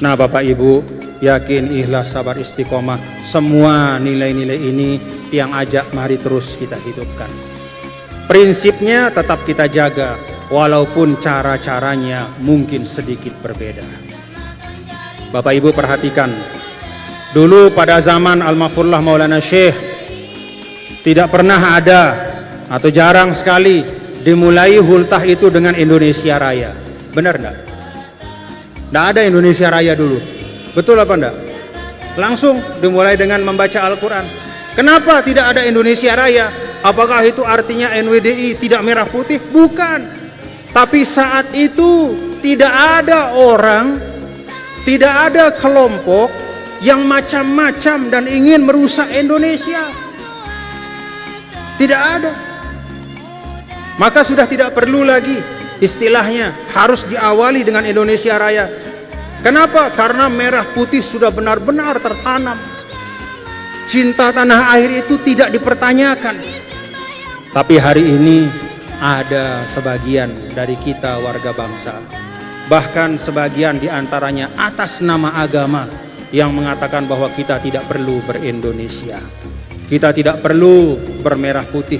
Nah Bapak Ibu, yakin, ikhlas, sabar, istiqomah, semua nilai-nilai ini yang ajak mari terus kita hidupkan. Prinsipnya tetap kita jaga, walaupun cara-caranya mungkin sedikit berbeda. Bapak Ibu perhatikan, dulu pada zaman Al-Mahfurullah Maulana Syekh tidak pernah ada atau jarang sekali dimulai hultah itu dengan Indonesia Raya. Benar enggak? Enggak ada Indonesia Raya dulu. Betul apa enggak? Langsung dimulai dengan membaca Al-Quran. Kenapa tidak ada Indonesia Raya? Apakah itu artinya NWDI tidak merah putih? Bukan. Tapi saat itu tidak ada orang, tidak ada kelompok yang macam-macam dan ingin merusak Indonesia. Tidak ada. Maka sudah tidak perlu lagi istilahnya harus diawali dengan Indonesia Raya. Kenapa? Karena merah putih sudah benar-benar tertanam. Cinta tanah air itu tidak dipertanyakan. Tapi hari ini ada sebagian dari kita warga bangsa, bahkan sebagian diantaranya atas nama agama, yang mengatakan bahwa kita tidak perlu ber-Indonesia, kita tidak perlu bermerah putih.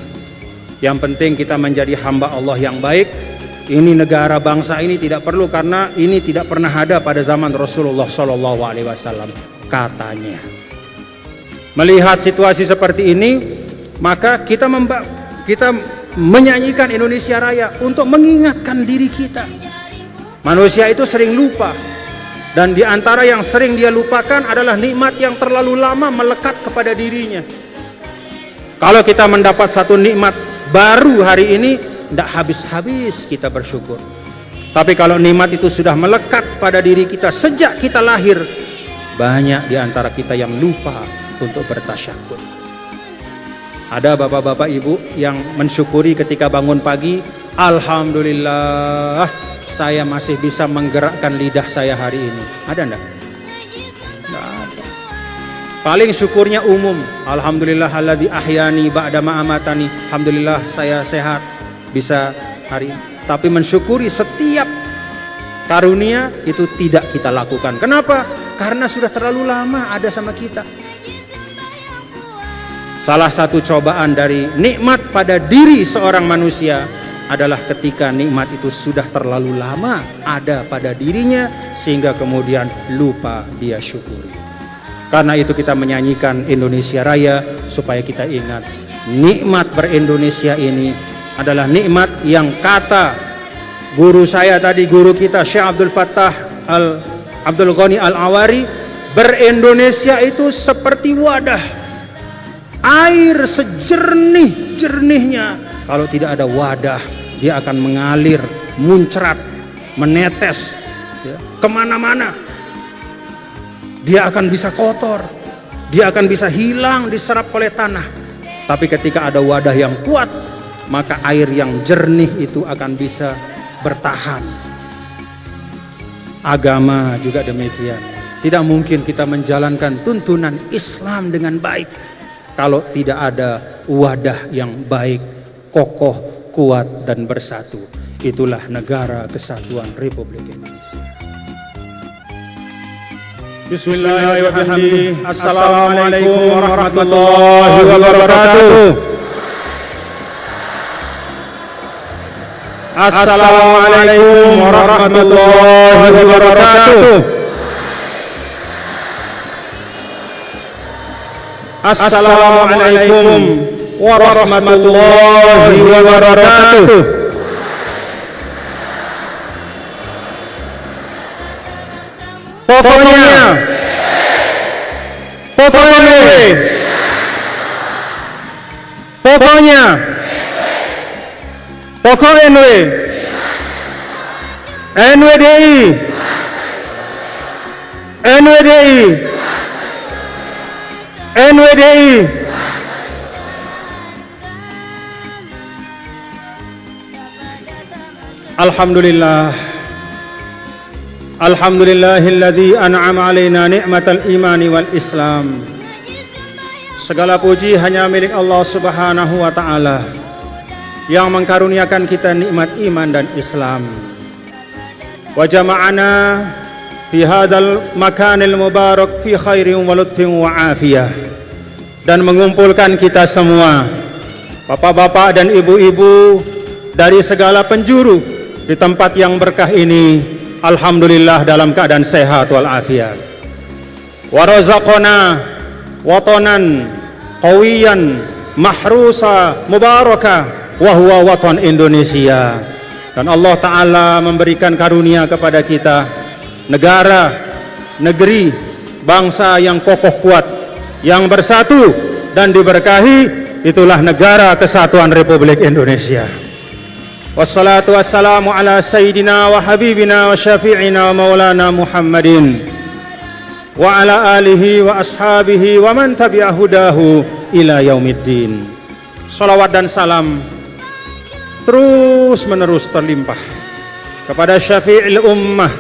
Yang penting kita menjadi hamba Allah yang baik. Ini negara bangsa ini tidak perlu karena ini tidak pernah ada pada zaman Rasulullah SAW, katanya. Melihat situasi seperti ini, maka kita menyanyikan Indonesia Raya untuk mengingatkan diri kita. Manusia itu sering lupa, dan diantara yang sering dia lupakan adalah nikmat yang terlalu lama melekat kepada dirinya. Kalau kita mendapat satu nikmat baru hari ini, tidak habis-habis kita bersyukur. Tapi kalau nikmat itu sudah melekat pada diri kita sejak kita lahir, banyak diantara kita yang lupa untuk bertasyakur. Ada bapak-bapak ibu yang mensyukuri ketika bangun pagi, alhamdulillah saya masih bisa menggerakkan lidah saya hari ini. Ada enggak? Enggak ada. Paling syukurnya umum, alhamdulillahilladzi ahyani ba'da ma amatani. Alhamdulillah saya sehat bisa hari ini. Tapi mensyukuri setiap karunia itu tidak kita lakukan. Kenapa? Karena sudah terlalu lama ada sama kita. Salah satu cobaan dari nikmat pada diri seorang manusia adalah ketika nikmat itu sudah terlalu lama ada pada dirinya sehingga kemudian lupa dia syukuri. Karena itu kita menyanyikan Indonesia Raya supaya kita ingat nikmat ber-Indonesia ini adalah nikmat yang kata guru saya tadi, guru kita Syekh Abdul Fattah Abdul Ghani Al-Awari, ber-Indonesia itu seperti wadah air sejernih-jernihnya. Kalau tidak ada wadah, dia akan mengalir, muncrat, menetes ya, kemana-mana. Dia akan bisa kotor, dia akan bisa hilang diserap oleh tanah. Tapi ketika ada wadah yang kuat, maka air yang jernih itu akan bisa bertahan. Agama juga demikian. Tidak mungkin kita menjalankan tuntunan Islam dengan baik kalau tidak ada wadah yang baik, kokoh, kuat, dan bersatu. Itulah Negara Kesatuan Republik Indonesia. Bismillahirrahmanirrahim. Assalamualaikum warahmatullahi wabarakatuh. Assalamualaikum warahmatullahi wabarakatuh. Assalamualaikum warahmatullahi wabarakatuh. Pokoknya pokok NWDI. Alhamdulillah. Alhamdulillahilladzi an'ama alaina ni'matal imani wal islam. Segala puji hanya milik Allah Subhanahu wa taala yang mengkaruniakan kita nikmat iman dan Islam. Wa jama'ana fi hadzal makanil mubarak fi khairin wa lutfin wa afiyah, dan mengumpulkan kita semua, bapak-bapak dan ibu-ibu dari segala penjuru di tempat yang berkah ini, alhamdulillah dalam keadaan sehat wal afiat. Wa razaqana watanan qawiyan mahrusa mubaraka wa huwa watan Indonesia. Dan Allah Ta'ala memberikan karunia kepada kita negara, negeri, bangsa yang kokoh kuat, yang bersatu dan diberkahi. Itulah negara kesatuan Republik Indonesia. Wassalatu wassalamu ala sayyidina wa habibina wa syafi'ina wa maulana Muhammadin wa ala alihi wa ashabihi wa man tabi'a hudahu ila yaumiddin. Salawat dan salam terus menerus terlimpah kepada syafi'il ummah,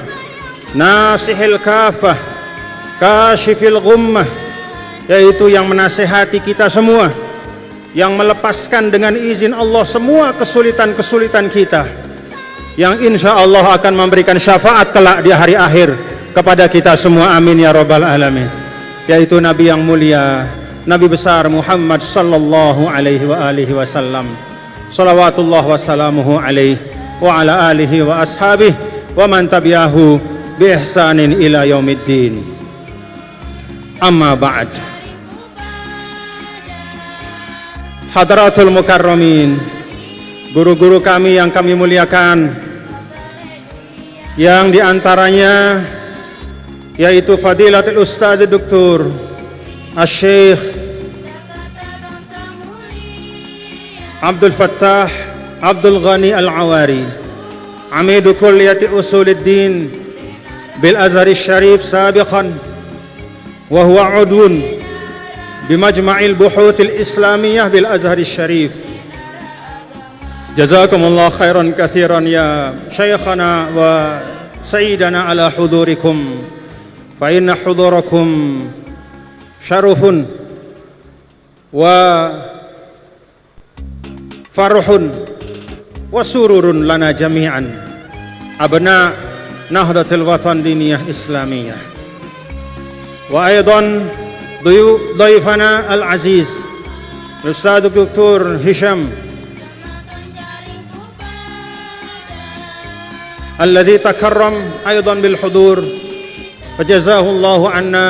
nasihil kafah, kashifil gummah, yaitu yang menasihati kita semua, yang melepaskan dengan izin Allah semua kesulitan-kesulitan kita, yang insya Allah akan memberikan syafaat kelak di hari akhir kepada kita semua, amin ya rabbal alamin, yaitu Nabi yang mulia, Nabi besar Muhammad sallallahu alaihi wa alihi wasallam, salawatullah wassalamuhu alaihi wa ala alihi wa ashabihi wa man tabi'ahu bi ihsanin ila yaumiddin. Amma ba'd. Hadratul mukarramin, guru-guru kami yang kami muliakan, yang diantaranya yaitu Fadilatul Ustaz Dr. Asy-Syaikh Abdul Fattah Abdul Ghani Al-Awari, Amidu Kulliyati Usuluddin bil Azhar Syarif sabiqan wa huwa udwun bimajma'il buhuthil islamiyah bil Azhar Syarif. Jazakumullah khairan katsiran ya syekhana wa sayyidana ala hudurikum, fa inna hudurakum syarufun wa farhun wa sururun lana jami'an abna Nahdlatul Watan Diniyah Islamiyah. Wa aidan ضيفنا العزيز الأستاذ الدكتور هشام الذي تكرم أيضا بالحضور فجزاه الله عنا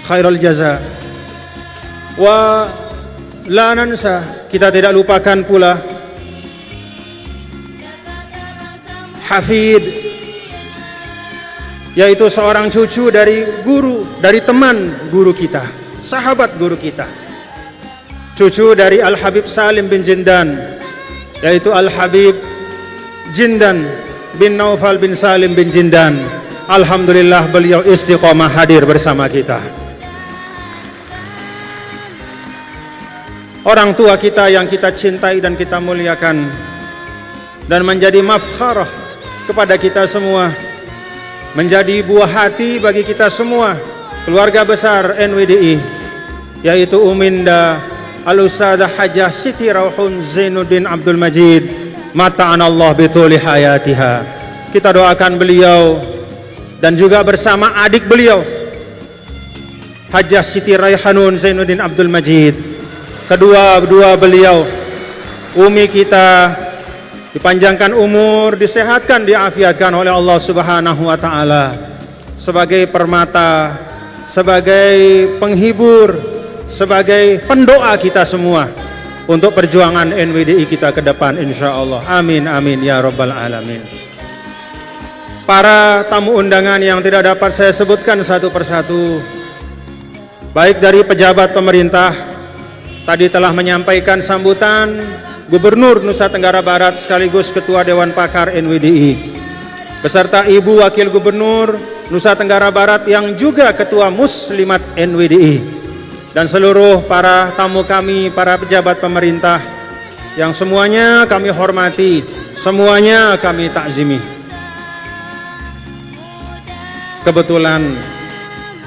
خير الجزاء. ولا ننسى, kita tidak lupakan pula Hafid, yaitu seorang cucu dari guru, dari teman guru kita, sahabat guru kita, cucu dari Al-Habib Salim bin Jindan, yaitu Al-Habib Jindan bin Naufal bin Salim bin Jindan. Alhamdulillah beliau istiqomah hadir bersama kita. Orang tua kita yang kita cintai dan kita muliakan, dan menjadi mafkharah kepada kita semua, menjadi buah hati bagi kita semua, keluarga besar NWDI, yaitu Uminda Al-Ustadzah Hajjah Siti Rauhun Zainuddin Abdul Majid, mata'anallah bituli hayatiha. Kita doakan beliau dan juga bersama adik beliau Hajjah Siti Raihanun Zainuddin Abdul Majid, kedua beliau umi kita, dipanjangkan umur, disehatkan, diafiatkan oleh Allah Subhanahu wa Ta'ala, sebagai permata, sebagai penghibur, sebagai pendoa kita semua untuk perjuangan NWDI kita ke depan, insya Allah. Amin amin ya rabbal alamin. Para tamu undangan yang tidak dapat saya sebutkan satu persatu, baik dari pejabat pemerintah, tadi telah menyampaikan sambutan Gubernur Nusa Tenggara Barat sekaligus Ketua Dewan Pakar NWDI, beserta Ibu Wakil Gubernur Nusa Tenggara Barat yang juga Ketua Muslimat NWDI, dan seluruh para tamu kami, para pejabat pemerintah yang semuanya kami hormati, semuanya kami takzimi. Kebetulan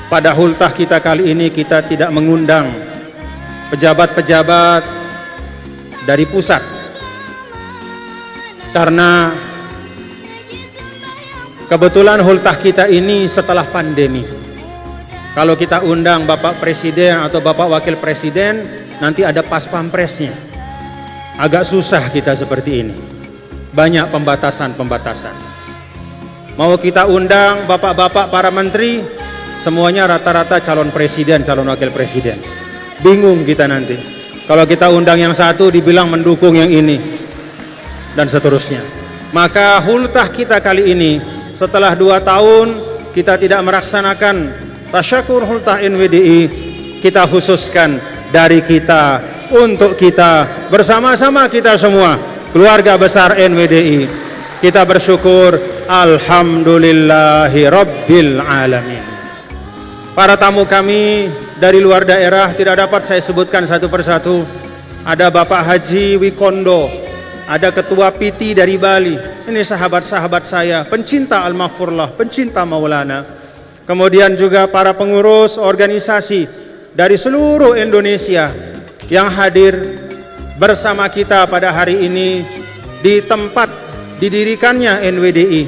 pada hultah kita kali ini kita tidak mengundang pejabat-pejabat dari pusat, karena Kebetulan hultah kita ini setelah pandemi. Kalau kita undang Bapak Presiden atau Bapak Wakil Presiden, nanti ada pas pampresnya. Agak susah kita seperti ini. Banyak pembatasan-pembatasan. Mau kita undang bapak-bapak para menteri, semuanya rata-rata calon presiden, calon wakil presiden. Bingung kita nanti. Kalau kita undang yang satu, dibilang mendukung yang ini. Dan seterusnya. Maka hultah kita kali ini, setelah 2 tahun kita tidak melaksanakan tasyakur hultah NWDI, kita khususkan dari kita, untuk kita, bersama-sama kita semua, keluarga besar NWDI, kita bersyukur, alhamdulillahi rabbil alamin. Para tamu kami dari luar daerah tidak dapat saya sebutkan satu persatu. Ada Bapak Haji Wikondo, ada Ketua PT dari Bali. Ini sahabat-sahabat saya, pencinta Al-Maghfurlah, pencinta Maulana. Kemudian juga para pengurus organisasi dari seluruh Indonesia yang hadir bersama kita pada hari ini di tempat didirikannya NWDI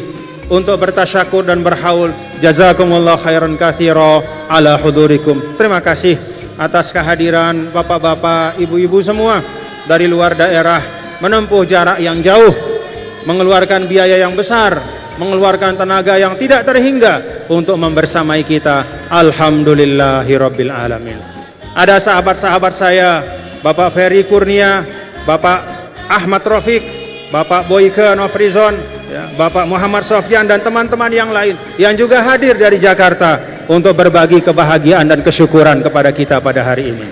untuk bertasyakur dan berhaul. Jazakumullah khairan katsira ala hudurikum. Terima kasih atas kehadiran bapak-bapak, ibu-ibu semua dari luar daerah, menempuh jarak yang jauh, mengeluarkan biaya yang besar, mengeluarkan tenaga yang tidak terhingga untuk membersamai kita. Alhamdulillahirabbil alamin. Ada sahabat-sahabat saya, Bapak Ferry Kurnia, Bapak Ahmad Rafiq, Bapak Boyke Nofrizon, Bapak Muhammad Sofyan dan teman-teman yang lain yang juga hadir dari Jakarta untuk berbagi kebahagiaan dan kesyukuran kepada kita pada hari ini.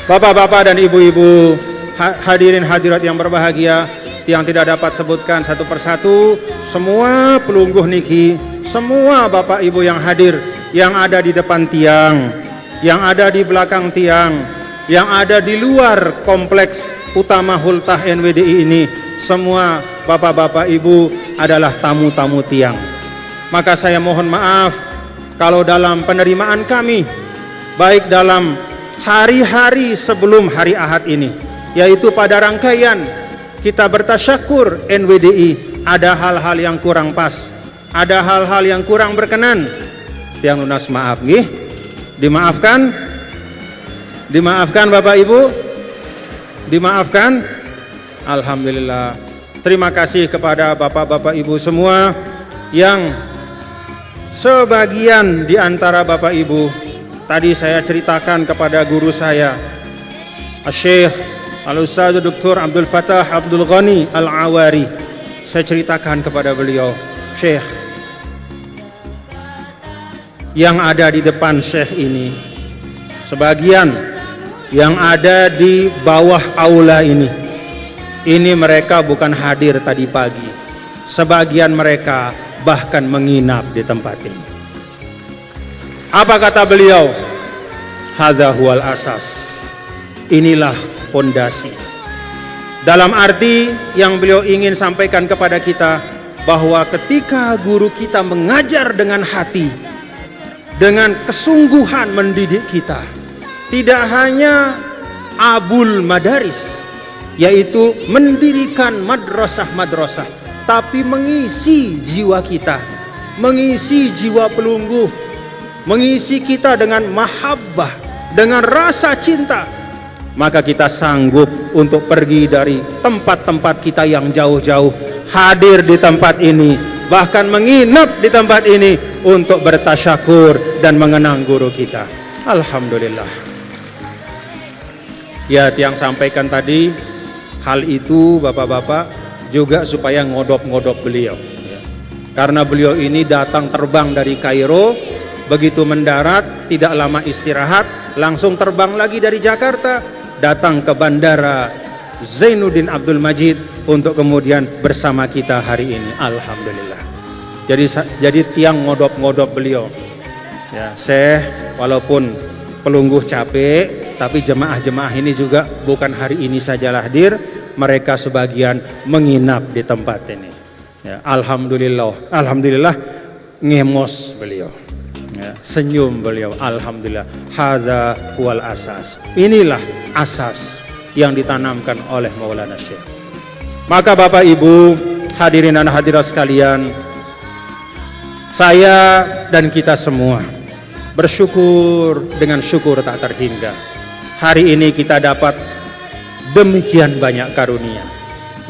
Bapak-bapak dan ibu-ibu, hadirin hadirat yang berbahagia, yang tidak dapat sebutkan satu persatu, semua pelungguh niki, semua bapak ibu yang hadir, yang ada di depan tiang, yang ada di belakang tiang, yang ada di luar kompleks utama hultah NWDI ini, semua bapak-bapak ibu adalah tamu-tamu tiang. Maka saya mohon maaf kalau dalam penerimaan kami, baik dalam hari-hari sebelum hari Ahad ini, yaitu pada rangkaian kita bertasyakur NWDI, ada hal-hal yang kurang pas, ada hal-hal yang kurang berkenan. Tiang lunas maaf nih, dimaafkan, dimaafkan Bapak Ibu, dimaafkan. Alhamdulillah. Terima kasih kepada Bapak-bapak Ibu semua yang sebagian di antara Bapak Ibu tadi saya ceritakan kepada guru saya, Syekh Al-Ustadz Dr. Abdul Fattah Abdul Ghani Al-Awari. Saya ceritakan kepada beliau, Syekh, yang ada di depan Syekh ini, sebagian yang ada di bawah aula ini mereka bukan hadir tadi pagi. Sebagian mereka bahkan menginap di tempat ini. Apa kata beliau? Hadza huwal asas. Inilah fondasi. Dalam arti yang beliau ingin sampaikan kepada kita, bahwa ketika guru kita mengajar dengan hati, dengan kesungguhan mendidik kita, tidak hanya abul madaris, yaitu mendirikan madrasah-madrasah, tapi mengisi jiwa kita, mengisi jiwa pelungguh, mengisi kita dengan mahabbah, dengan rasa cinta. Maka kita sanggup untuk pergi dari tempat-tempat kita yang jauh-jauh, hadir di tempat ini, bahkan menginap di tempat ini untuk bertasyakur dan mengenang guru kita. Alhamdulillah. Ya, tiang sampaikan tadi, hal itu bapak-bapak juga supaya ngodop-ngodop beliau, ya. Karena beliau ini datang terbang dari Kairo, begitu mendarat tidak lama istirahat, langsung terbang lagi dari Jakarta, datang ke Bandara Zainuddin Abdul Majid untuk kemudian bersama kita hari ini. Alhamdulillah. Jadi tiang ngodop-ngodop beliau, ya. Syekh walaupun pelungguh capek, tapi jemaah-jemaah ini juga bukan hari ini saja hadir, mereka sebagian menginap di tempat ini, ya. Alhamdulillah, alhamdulillah, ngemos beliau, ya. Senyum beliau, alhamdulillah. Hadza huwal asas. Inilah asas yang ditanamkan oleh Maulana Syekh. Maka Bapak Ibu hadirin dan hadirat sekalian, saya dan kita semua bersyukur dengan syukur tak terhingga. Hari ini kita dapat demikian banyak karunia.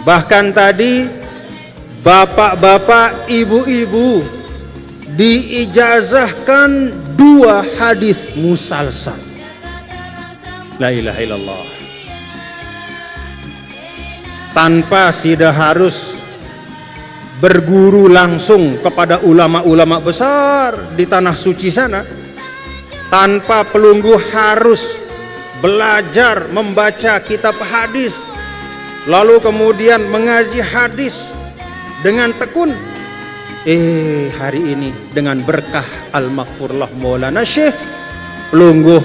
Bahkan tadi bapak-bapak, ibu-ibu diijazahkan 2 hadis musalsal. La ilaha illallah. Tanpa tidak harus berguru langsung kepada ulama-ulama besar di tanah suci sana, tanpa pelunggu harus belajar membaca kitab hadis, lalu kemudian mengaji hadis dengan tekun. Hari ini dengan berkah Al-Maghfurlah Maulana Syekh, pelungguh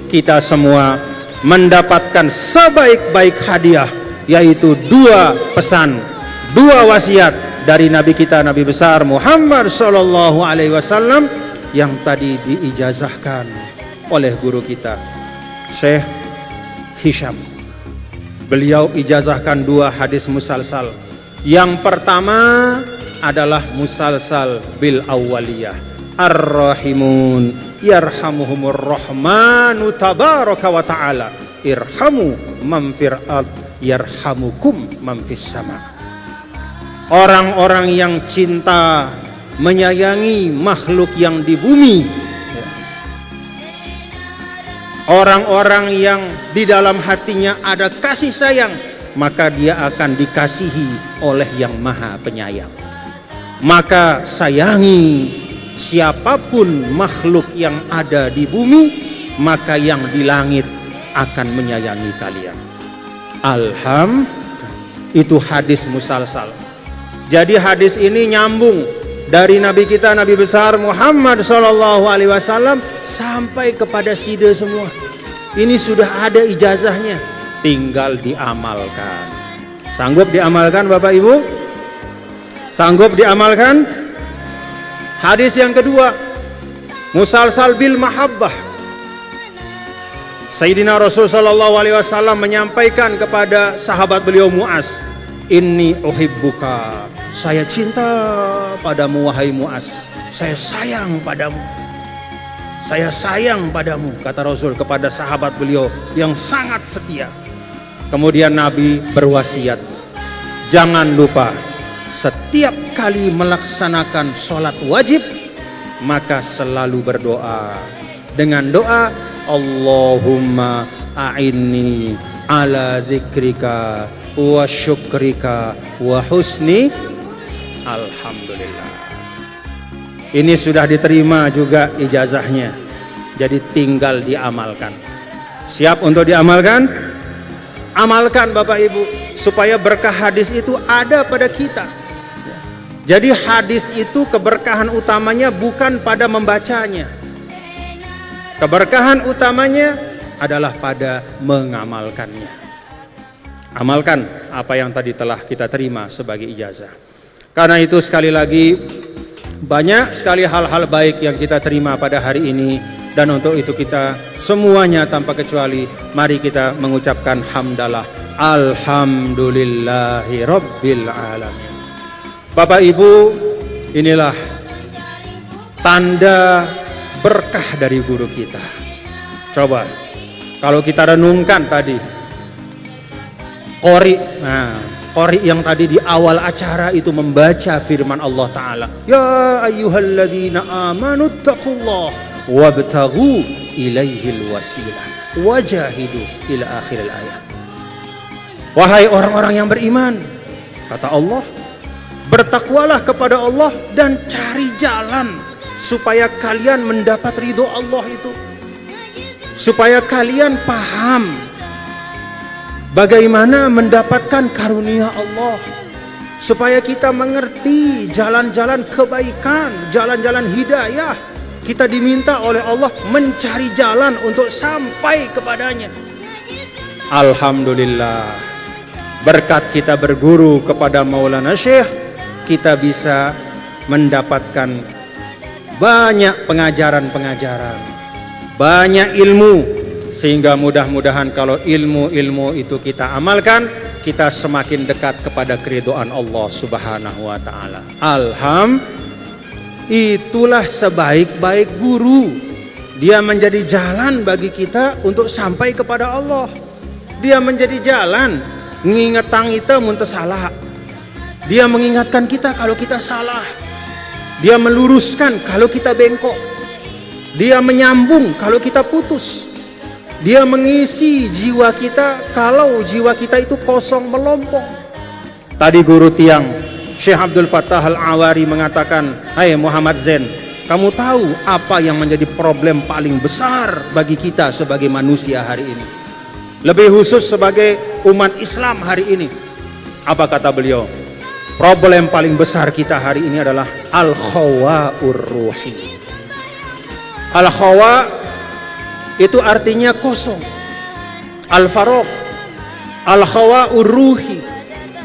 kita semua mendapatkan sebaik-baik hadiah, yaitu 2 pesan, 2 wasiat dari Nabi kita, Nabi besar Muhammad Sallallahu Alaihi Wasallam, yang tadi diijazahkan oleh guru kita Syekh Hisham. Beliau ijazahkan 2 hadis musalsal. Yang pertama adalah musalsal bil awwaliyah. Ar-rahimun yarhamuhumur rahmanu tabaraka wa ta'ala. Irhamu man fil ard yarhamukum man fis sama. Orang-orang yang cinta menyayangi makhluk yang di bumi, orang-orang yang di dalam hatinya ada kasih sayang, maka dia akan dikasihi oleh yang maha penyayang. Maka sayangi siapapun makhluk yang ada di bumi, maka yang di langit akan menyayangi kalian. Alhamdulillah, itu hadis musalsal. Jadi hadis ini nyambung dari Nabi kita, Nabi besar Muhammad Sallallahu Alaihi Wasallam sampai kepada sida semua. Ini sudah ada ijazahnya, tinggal diamalkan. Sanggup diamalkan Bapak Ibu? Sanggup diamalkan? Hadis yang kedua, musalsal bil mahabbah. Sayyidina Rasul Sallallahu Alaihi Wasallam menyampaikan kepada sahabat beliau Muaz, inni uhibbuka, saya cinta padamu wahai Muaz, saya sayang padamu, saya sayang padamu, kata Rasul kepada sahabat beliau yang sangat setia. Kemudian Nabi berwasiat, jangan lupa setiap kali melaksanakan sholat wajib, maka selalu berdoa dengan doa Allahumma a'inni ala dzikrika wa syukrika wa husni. Alhamdulillah, ini sudah diterima juga ijazahnya, jadi tinggal diamalkan. Siap untuk diamalkan? Amalkan Bapak Ibu, supaya berkah hadis itu ada pada kita. Jadi hadis itu keberkahan utamanya bukan pada membacanya, keberkahan utamanya adalah pada mengamalkannya. Amalkan apa yang tadi telah kita terima sebagai ijazah. Karena itu sekali lagi, banyak sekali hal-hal baik yang kita terima pada hari ini, dan untuk itu kita semuanya tanpa kecuali mari kita mengucapkan hamdalah, alhamdulillahi rabbil alamin. Bapak Ibu, inilah tanda berkah dari guru kita. Coba kalau kita renungkan tadi qori, qori yang tadi di awal acara itu membaca firman Allah Ta'ala, ya ayyuhalladzina amanu taqullah wabtaghu ilaihil wasilah wajahidu ila akhiril ayat. Wahai orang-orang yang beriman, kata Allah, bertakwalah kepada Allah dan cari jalan supaya kalian mendapat ridho Allah itu, supaya kalian paham bagaimana mendapatkan karunia Allah, supaya kita mengerti jalan-jalan kebaikan, jalan-jalan hidayah. Kita diminta oleh Allah mencari jalan untuk sampai kepadanya. Alhamdulillah, berkat kita berguru kepada Maulana Syekh, kita bisa mendapatkan banyak pengajaran-pengajaran, banyak ilmu, sehingga mudah-mudahan kalau ilmu-ilmu itu kita amalkan, kita semakin dekat kepada keridhaan Allah Subhanahu wa Ta'ala. itulah sebaik-baik guru. Dia menjadi jalan bagi kita untuk sampai kepada Allah. Dia menjadi jalan ngingetang kita muntah salah. Dia mengingatkan kita kalau kita salah. Dia meluruskan kalau kita bengkok. Dia menyambung kalau kita putus. Dia mengisi jiwa kita kalau jiwa kita itu kosong melompong. Tadi guru tiang Syekh Abdul Fattah Al-Awari mengatakan, "Hai Muhammad Zain, kamu tahu apa yang menjadi problem paling besar bagi kita sebagai manusia hari ini? Lebih khusus sebagai umat Islam hari ini." Apa kata beliau? Problem paling besar kita hari ini adalah al-khawa'ur ruhi. Al-khawa' itu artinya kosong. Al-faraq, al-khawa'ur ruhi,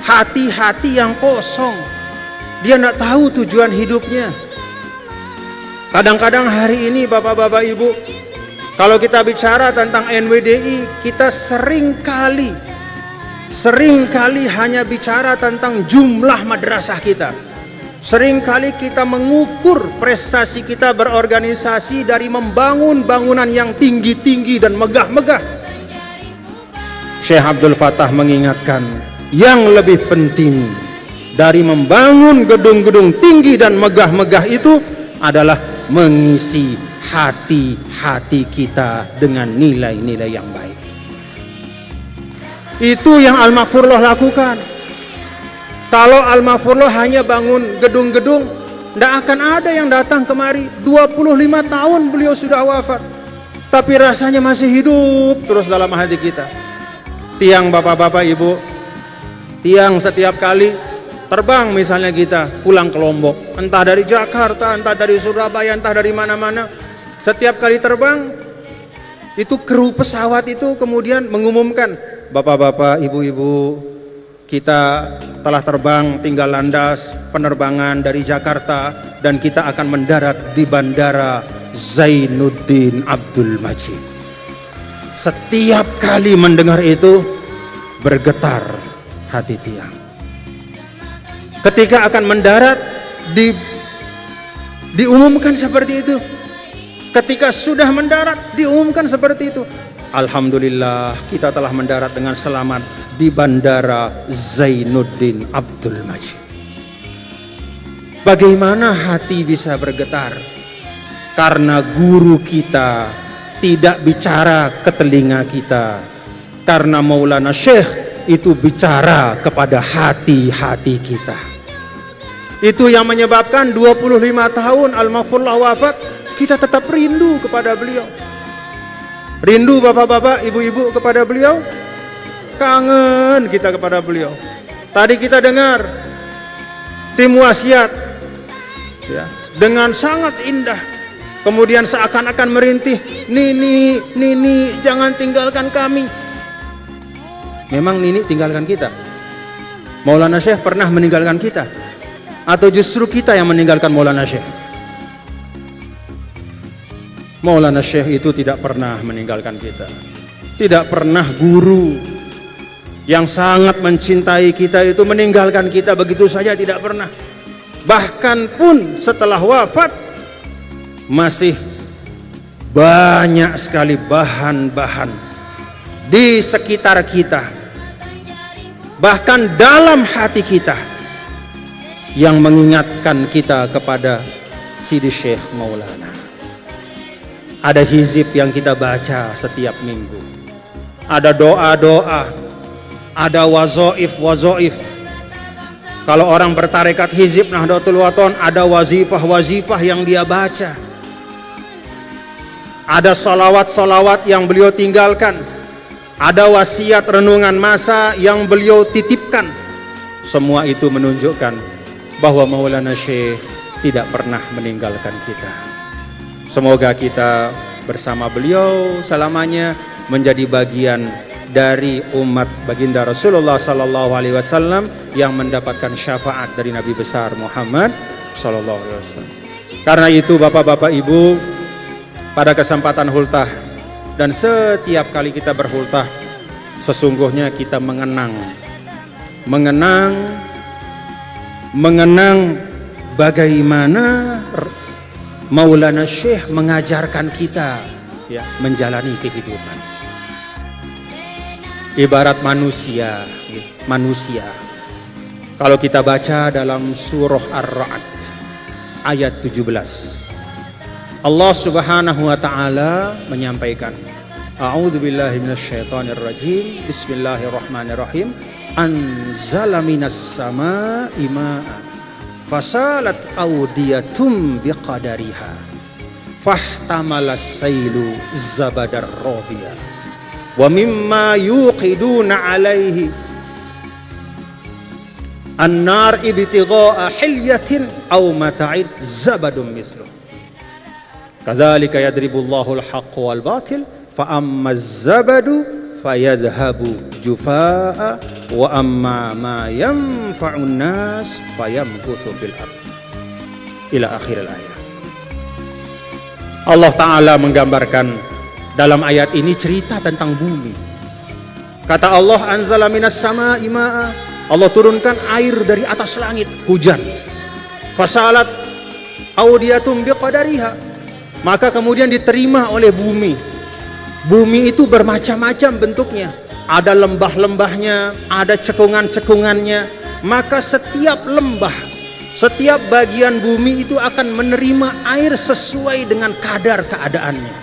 hati-hati yang kosong. Dia tidak tahu tujuan hidupnya. Kadang-kadang hari ini bapak-bapak ibu, kalau kita bicara tentang NWDI, kita seringkali hanya bicara tentang jumlah madrasah kita. Seringkali kita mengukur prestasi kita berorganisasi dari membangun bangunan yang tinggi-tinggi dan megah-megah. Syekh Abdul Fattah mengingatkan, yang lebih penting dari membangun gedung-gedung tinggi dan megah-megah itu adalah mengisi hati-hati kita dengan nilai-nilai yang baik. Itu yang Al-Maghfurullah lakukan. Kalau Al-Maghfurullah hanya bangun gedung-gedung, tidak akan ada yang datang kemari. 25 tahun beliau sudah wafat, tapi rasanya masih hidup terus dalam hati kita. Tiang bapak-bapak ibu, tiang setiap kali terbang misalnya kita pulang ke Lombok, entah dari Jakarta, entah dari Surabaya, entah dari mana-mana, setiap kali terbang itu kru pesawat itu kemudian mengumumkan, "Bapak-bapak, ibu-ibu, kita telah terbang, tinggal landas penerbangan dari Jakarta dan kita akan mendarat di Bandara Zainuddin Abdul Majid." Setiap kali mendengar itu bergetar hati tiang. Ketika akan mendarat diumumkan seperti itu. Ketika sudah mendarat diumumkan seperti itu. Alhamdulillah, kita telah mendarat dengan selamat di Bandara Zainuddin Abdul Majid. Bagaimana hati bisa bergetar? Karena guru kita tidak bicara ke telinga kita. Karena Maulana Syekh itu bicara kepada hati-hati kita. Itu yang menyebabkan 25 tahun Al-Maghfurullah wafat, kita tetap rindu kepada beliau. Rindu bapak-bapak, ibu-ibu kepada beliau. Kangen kita kepada beliau. Tadi kita dengar tim wasiat ya, dengan sangat indah. Kemudian seakan-akan merintih, Nini, jangan tinggalkan kami. Memang Nini tinggalkan kita? Maulana Syekh pernah meninggalkan kita? Atau justru kita yang meninggalkan Maulana Syekh? Maulana Syekh itu tidak pernah meninggalkan kita. Tidak pernah guru yang sangat mencintai kita itu meninggalkan kita begitu saja, tidak pernah. Bahkan pun setelah wafat masih banyak sekali bahan-bahan di sekitar kita, bahkan dalam hati kita, yang mengingatkan kita kepada Sidi Syekh Maulana. Ada hizib yang kita baca setiap minggu, ada doa-doa, ada wazoif. Kalau orang bertarekat hizib Nahdlatul Wathon, ada wazifah-wazifah yang dia baca, ada salawat-salawat yang beliau tinggalkan, ada wasiat renungan masa yang beliau titipkan. Semua itu menunjukkan bahwa Maulana Syekh tidak pernah meninggalkan kita. Semoga kita bersama beliau selamanya menjadi bagian dari umat baginda Rasulullah sallallahu alaihi wasallam yang mendapatkan syafaat dari Nabi besar Muhammad sallallahu alaihi wasallam. Karena itu bapak-bapak ibu, pada kesempatan hultah dan setiap kali kita berhultah, sesungguhnya kita mengenang bagaimana Maulana Syekh mengajarkan kita ya menjalani kehidupan. Ibarat manusia. Kalau kita baca dalam surah Ar-Ra'd ayat 17, Allah Subhanahu wa taala menyampaikan, A'udzubillahi minasyaitonirrajim. Bismillahirrahmanirrahim. Anzala minas samaa'i ma'an fasalat awdiyatum biqadariha fahtamalas sailu zabadar rabiya wa mimma yuqiduna alaihi an-nar ibtigha'a hilyatin aw mata'in zabadun mithluh kadzalika yadribullahu al-haqqa wal batil fa amma az-zabadu fayadhhabu jufaa'a wa amma ma yanfa'un nas fayamkuthu fil ard ila akhir ayat. Allah Ta'ala menggambarkan dalam ayat ini cerita tentang bumi. Kata Allah, anzala minas samaa'i ma'a, Allah turunkan air dari atas langit, hujan. Fasalat awdiyatum biqadariha, maka kemudian diterima oleh bumi. Bumi itu bermacam-macam bentuknya. Ada lembah-lembahnya, ada cekungan-cekungannya. Maka setiap lembah, setiap bagian bumi itu akan menerima air sesuai dengan kadar keadaannya.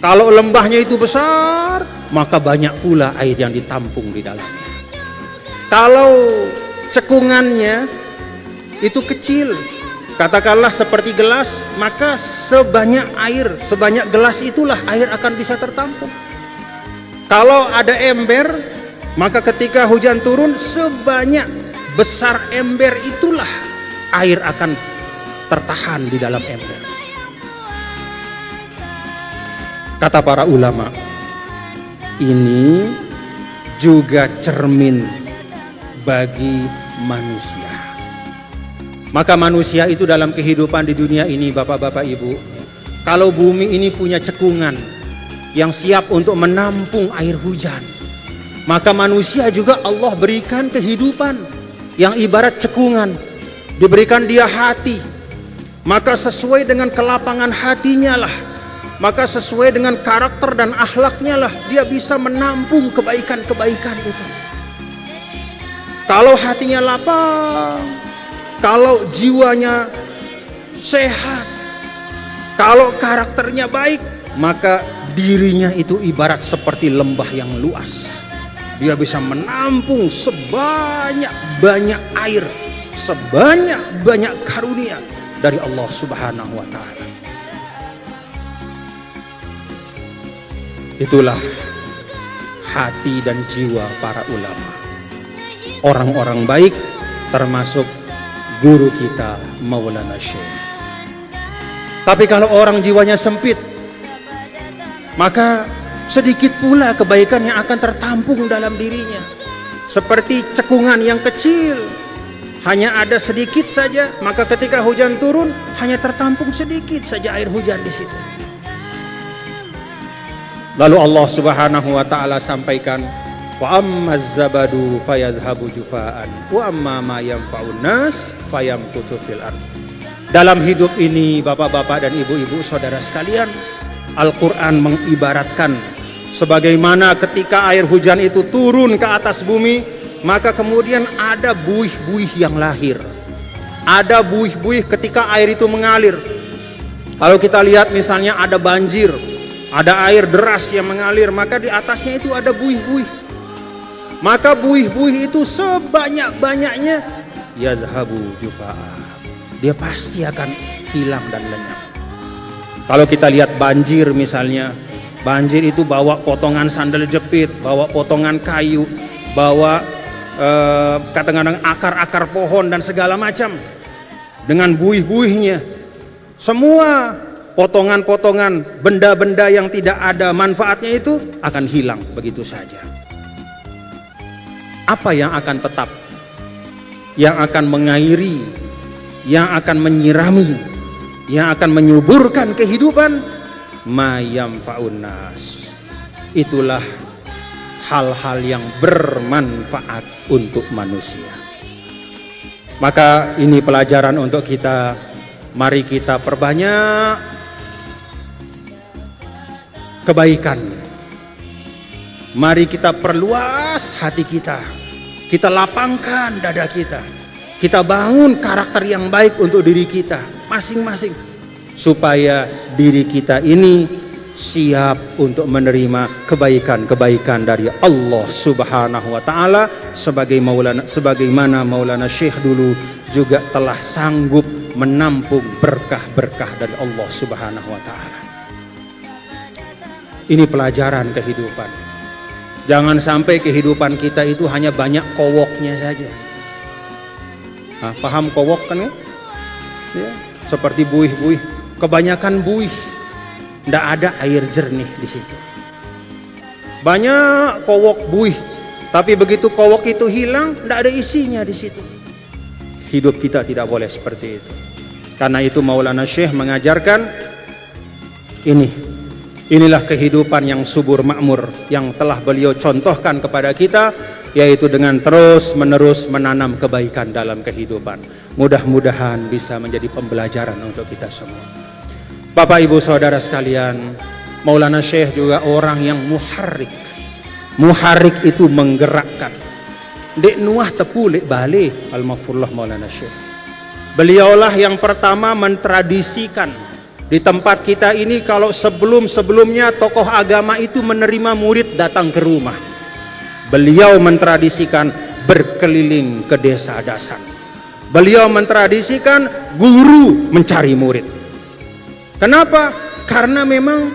Kalau lembahnya itu besar, maka banyak pula air yang ditampung di dalamnya. Kalau cekungannya itu kecil, katakanlah seperti gelas, maka sebanyak gelas itulah air akan bisa tertampung. Kalau ada ember, maka ketika hujan turun, sebanyak besar ember itulah air akan tertahan di dalam ember. Kata para ulama, ini juga cermin bagi manusia. Maka manusia itu dalam kehidupan di dunia ini, bapak-bapak, ibu, kalau bumi ini punya cekungan yang siap untuk menampung air hujan, maka manusia juga Allah berikan kehidupan yang ibarat cekungan. Diberikan dia hati, maka sesuai dengan kelapangan hatinya lah, maka sesuai dengan karakter dan akhlaknya lah, dia bisa menampung kebaikan-kebaikan itu. Kalau hatinya lapang, kalau jiwanya sehat, kalau karakternya baik, maka dirinya itu ibarat seperti lembah yang luas. Dia bisa menampung sebanyak-banyak air, sebanyak-banyak karunia dari Allah Subhanahu wa ta'ala. Itulah hati dan jiwa para ulama, orang-orang baik, termasuk guru kita Maulana Syekh. Tapi kalau orang jiwanya sempit, maka sedikit pula kebaikan yang akan tertampung dalam dirinya. Seperti cekungan yang kecil, hanya ada sedikit saja, maka ketika hujan turun hanya tertampung sedikit saja air hujan di situ. Lalu Allah Subhanahu wa taala sampaikan, wa ammaz zabadu fayadhhabu jufaan wa amma ma yanfa'un nas fayamkuthu fil ard. Dalam hidup ini, bapak-bapak dan ibu-ibu, saudara sekalian, Al-Quran mengibaratkan sebagaimana ketika air hujan itu turun ke atas bumi, maka kemudian ada buih-buih yang lahir. Ada buih-buih ketika air itu mengalir. Kalau kita lihat misalnya ada banjir, ada air deras yang mengalir, maka di atasnya itu ada buih-buih. Maka buih-buih itu sebanyak-banyaknya yadhabu jufa'a, dia pasti akan hilang dan lenyap. Kalau kita lihat banjir misalnya, banjir itu bawa potongan sandal jepit, bawa potongan kayu, bawa kadang-kadang akar-akar pohon dan segala macam. Dengan buih-buihnya, semua potongan-potongan benda-benda yang tidak ada manfaatnya itu akan hilang begitu saja. Apa yang akan tetap? Yang akan mengairi, yang akan menyirami, yang akan menyuburkan kehidupan, ma yanfa'un nas. Itulah hal-hal yang bermanfaat untuk manusia. Maka ini pelajaran untuk kita Mari kita perbanyak kebaikan. Mari kita perluas hati kita. Kita lapangkan dada kita. Kita bangun karakter yang baik untuk diri kita masing-masing, supaya diri kita ini siap untuk menerima kebaikan-kebaikan dari Allah Subhanahu wa taala, sebagaimana Maulana Syekh dulu juga telah sanggup menampung berkah-berkah dari Allah Subhanahu wa taala. Ini pelajaran kehidupan. Jangan sampai kehidupan kita itu hanya banyak kowoknya saja. Nah, paham kowok kan ya? Ya, seperti buih-buih, kebanyakan buih, tidak ada air jernih di situ. Banyak kowok buih, tapi begitu kowok itu hilang, tidak ada isinya di situ. Hidup kita tidak boleh seperti itu. Karena itu Maulana Syekh mengajarkan inilah kehidupan yang subur makmur yang telah beliau contohkan kepada kita, yaitu dengan terus menerus menanam kebaikan dalam kehidupan. Mudah-mudahan bisa menjadi pembelajaran untuk kita semua. Bapak Ibu Saudara sekalian, Maulana Syekh juga orang yang muharrik. Muharrik itu menggerakkan. Dek nuah tepu lek balik al-mafurullah Maulana Syekh. Beliaulah yang pertama mentradisikan di tempat kita ini, kalau sebelum-sebelumnya tokoh agama itu menerima murid datang ke rumah, beliau mentradisikan berkeliling ke desa-desa. Beliau mentradisikan guru mencari murid. Kenapa? Karena memang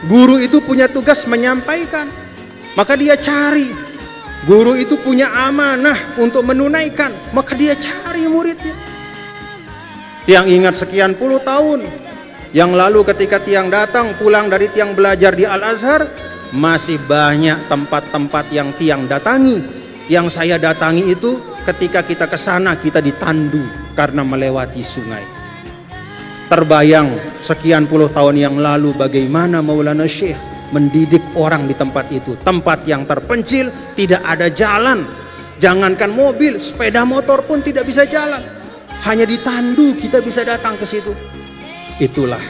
guru itu punya tugas menyampaikan, maka dia cari. Guru itu punya amanah untuk menunaikan, maka dia cari muridnya. Tiang ingat sekian puluh tahun yang lalu ketika Tiang datang pulang dari Tiang belajar di Al-Azhar, masih banyak tempat-tempat yang Tiang datangi. Yang saya datangi itu ketika kita ke sana kita ditandu karena melewati sungai. Terbayang sekian puluh tahun yang lalu bagaimana Maulana Syekh mendidik orang di tempat itu. Tempat yang terpencil, tidak ada jalan. Jangankan mobil, sepeda motor pun tidak bisa jalan. Hanya ditandu kita bisa datang ke situ. Itulah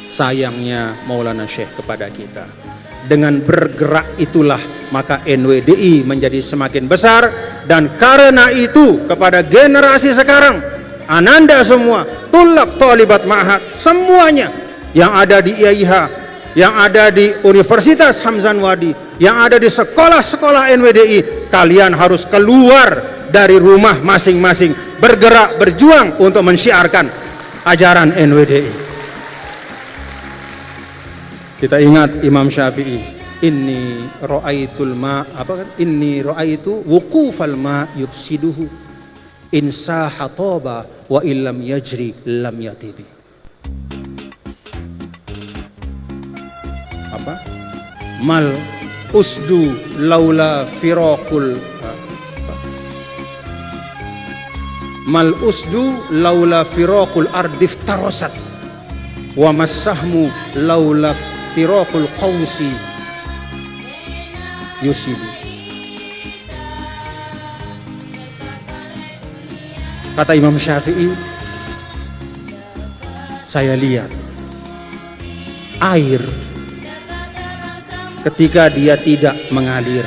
sayangnya Maulana Syekh kepada kita. Dengan bergerak itulah maka NWDI menjadi semakin besar. Dan karena itu kepada generasi sekarang, ananda semua, tulab talibat ma'had, semuanya yang ada di IAIH, yang ada di Universitas Hamzan Wadi, yang ada di sekolah-sekolah NWDI, kalian harus keluar dari rumah masing-masing, bergerak, berjuang untuk mensyiarkan ajaran NWDI. Kita ingat Imam Syafi'i, inni ra'aitu wuqufal ma yufsiduhu in saha toba wa illam yajri lam yatibi. Apa? Mal usdu laula firaqul mal usdu laula firaqul ardif tarasat wa masahmu laula firaqul qausi yusibu. Kata Imam Syafi'i, saya lihat air ketika dia tidak mengalir,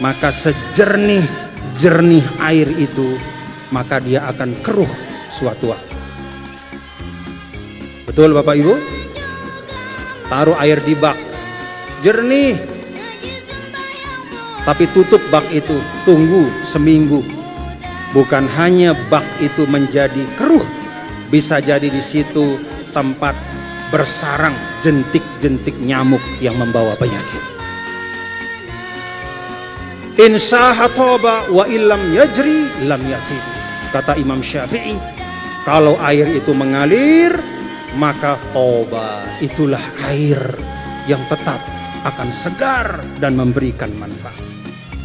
maka sejernih-jernih air itu, maka dia akan keruh suatu waktu. Betul Bapak Ibu? Taruh air di bak, jernih, tapi tutup bak itu, tunggu seminggu. Bukan hanya bak itu menjadi keruh, bisa jadi di situ tempat bersarang jentik-jentik nyamuk yang membawa penyakit. Insaha toba wa illam yajri lam yatib. Kata Imam Syafi'i, kalau air itu mengalir, maka toba itulah air yang tetap akan segar dan memberikan manfaat.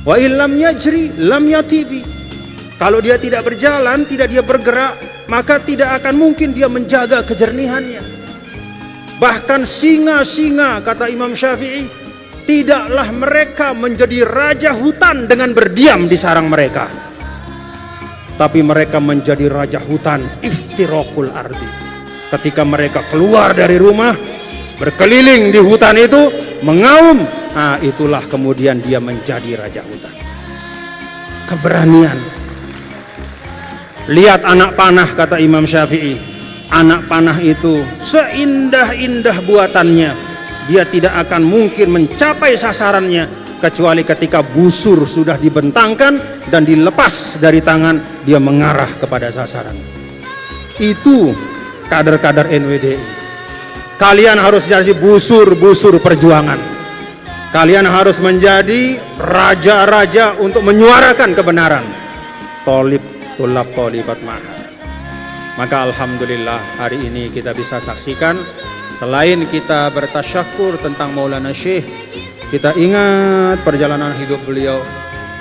Wa illam yajri lam yatibi. Kalau dia tidak berjalan, tidak dia bergerak, maka tidak akan mungkin dia menjaga kejernihannya. Bahkan singa-singa, kata Imam Syafi'i, tidaklah mereka menjadi raja hutan dengan berdiam di sarang mereka. tapi mereka menjadi raja hutan, iftiraqul ardi. Ketika mereka keluar dari rumah, berkeliling di hutan itu, mengaum, nah itulah kemudian dia menjadi raja hutan. Keberanian. Lihat anak panah, kata Imam Syafi'i. Anak panah itu seindah-indah buatannya, dia tidak akan mungkin mencapai sasarannya kecuali ketika busur sudah dibentangkan dan dilepas dari tangan, dia mengarah kepada sasaran. Itu kader-kader NWDI. Kalian harus jadi busur-busur perjuangan. Kalian harus menjadi raja-raja untuk menyuarakan kebenaran. Tulab tolibat ma'had. Maka alhamdulillah hari ini kita bisa saksikan, selain kita bertasyakur tentang Maulana Syekh, kita ingat perjalanan hidup beliau,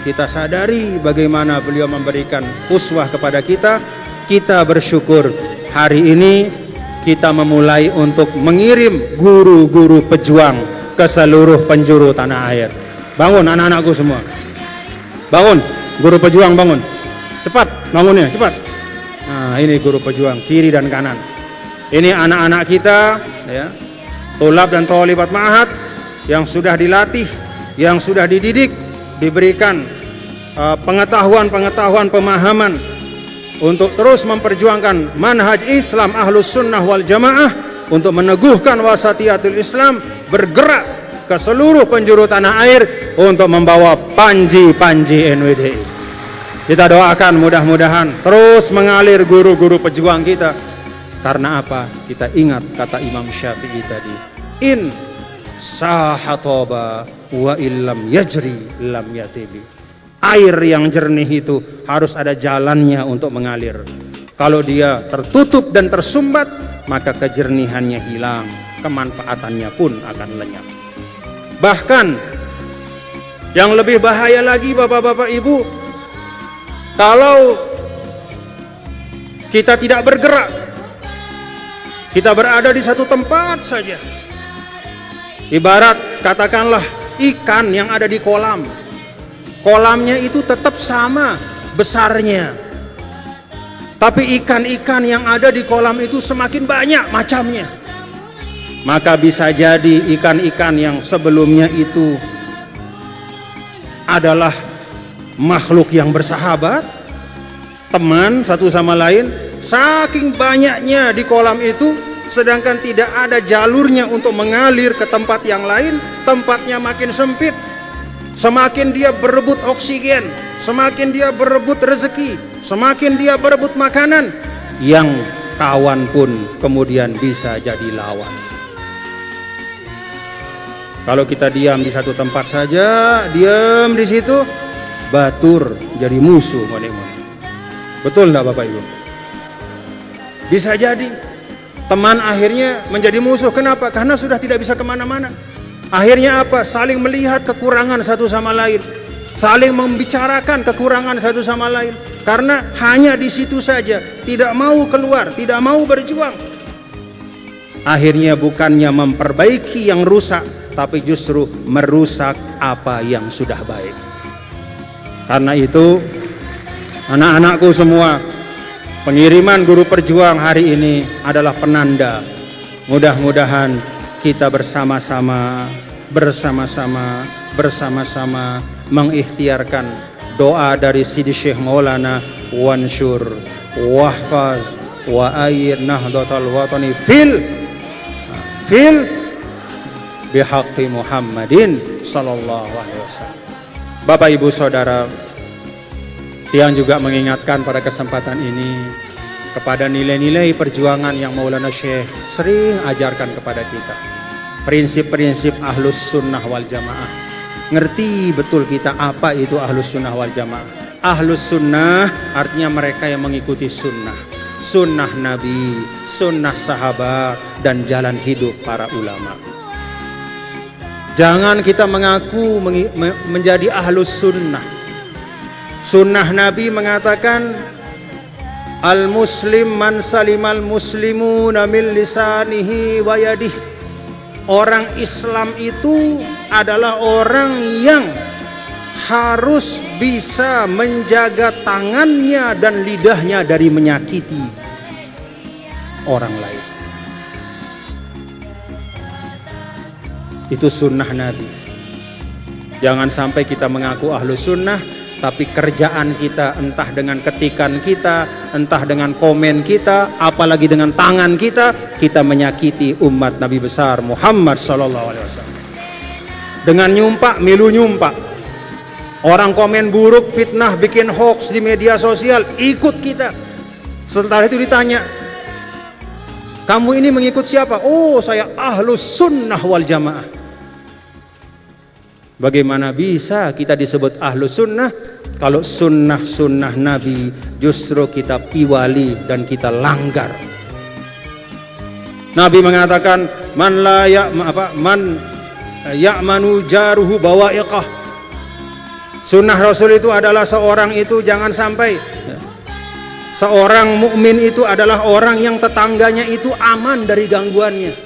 kita sadari bagaimana beliau memberikan uswah kepada kita. Kita bersyukur hari ini kita memulai untuk mengirim guru-guru pejuang ke seluruh penjuru tanah air. Bangun anak-anakku semua, bangun, guru pejuang bangun, cepat bangunnya, cepat. Nah ini guru pejuang kiri dan kanan. Ini anak-anak kita ya, tulab dan tolibat ma'had yang sudah dilatih, yang sudah dididik, diberikan pengetahuan-pengetahuan, pemahaman untuk terus memperjuangkan manhaj Islam Ahlus Sunnah wal Jamaah, untuk meneguhkan wasatiyatul Islam, bergerak ke seluruh penjuru tanah air untuk membawa panji-panji NWDI. Kita doakan mudah-mudahan terus mengalir guru-guru pejuang kita. Karena apa? Kita ingat kata Imam Syafi'i tadi, in sahatoba wa illam yajri lam yatibi. Air yang jernih itu harus ada jalannya untuk mengalir. Kalau dia tertutup dan tersumbat, maka kejernihannya hilang, kemanfaatannya pun akan lenyap. Bahkan yang lebih bahaya lagi Bapak-bapak Ibu, kalau kita tidak bergerak, kita berada di satu tempat saja. Ibarat katakanlah ikan yang ada di kolam. Kolamnya itu tetap sama besarnya. Tapi ikan-ikan yang ada di kolam itu semakin banyak macamnya. Maka bisa jadi ikan-ikan yang sebelumnya itu adalah makhluk yang bersahabat, teman satu sama lain, saking banyaknya di kolam itu, sedangkan tidak ada jalurnya untuk mengalir ke tempat yang lain, tempatnya makin sempit. Semakin dia berebut oksigen, semakin dia berebut rezeki, semakin dia berebut makanan, yang kawan pun kemudian bisa jadi lawan. Kalau kita diam di satu tempat saja, diam di situ, batur jadi musuh monek-monek. Betul enggak Bapak Ibu? Bisa jadi teman akhirnya menjadi musuh. Kenapa? Karena sudah tidak bisa kemana-mana. Akhirnya apa? Saling melihat kekurangan satu sama lain, saling membicarakan kekurangan satu sama lain. Karena hanya di situ saja, tidak mau keluar, tidak mau berjuang. Akhirnya bukannya memperbaiki yang rusak, tapi justru merusak apa yang sudah baik. Karena itu, anak-anakku semua, pengiriman guru perjuang hari ini adalah penanda. Mudah-mudahan kita bersama-sama mengikhtiarkan doa dari Sidi Syekh Maulana, wansur wahfaz wa ayyid nahdlatal watani fil bihaqqi Muhammadin sallallahu alaihi wasallam. Bapak Ibu Saudara, Tiang juga mengingatkan pada kesempatan ini kepada nilai-nilai perjuangan yang Maulana Syekh sering ajarkan kepada kita. Prinsip-prinsip Ahlus Sunnah wal Jamaah. Ngerti betul kita apa itu Ahlus Sunnah wal Jamaah. Ahlus Sunnah artinya mereka yang mengikuti sunnah. Sunnah Nabi, sunnah sahabat, dan jalan hidup para ulama. Jangan kita mengaku menjadi Ahlus Sunnah. Sunnah Nabi mengatakan, al-muslim man salimal muslimuna min lisanihi wa yadihi. Orang Islam itu adalah orang yang harus bisa menjaga tangannya dan lidahnya dari menyakiti orang lain. Itu sunnah Nabi. Jangan sampai kita mengaku ahlu sunnah, tapi kerjaan kita entah dengan ketikan kita, entah dengan komen kita, apalagi dengan tangan kita menyakiti umat Nabi besar Muhammad SAW. Dengan nyumpak, milu nyumpak. Orang komen buruk, fitnah, bikin hoax di media sosial, ikut kita. Setelah itu ditanya, kamu ini mengikut siapa? Oh, saya ahlus sunnah wal jamaah. Bagaimana bisa kita disebut ahlus sunnah kalau sunnah-sunnah Nabi justru kita piwali dan kita langgar? Nabi mengatakan, man ya'manu jaruhu bawa'iqah. Sunnah Rasul itu adalah seorang itu jangan sampai, seorang mukmin itu adalah orang yang tetangganya itu aman dari gangguannya.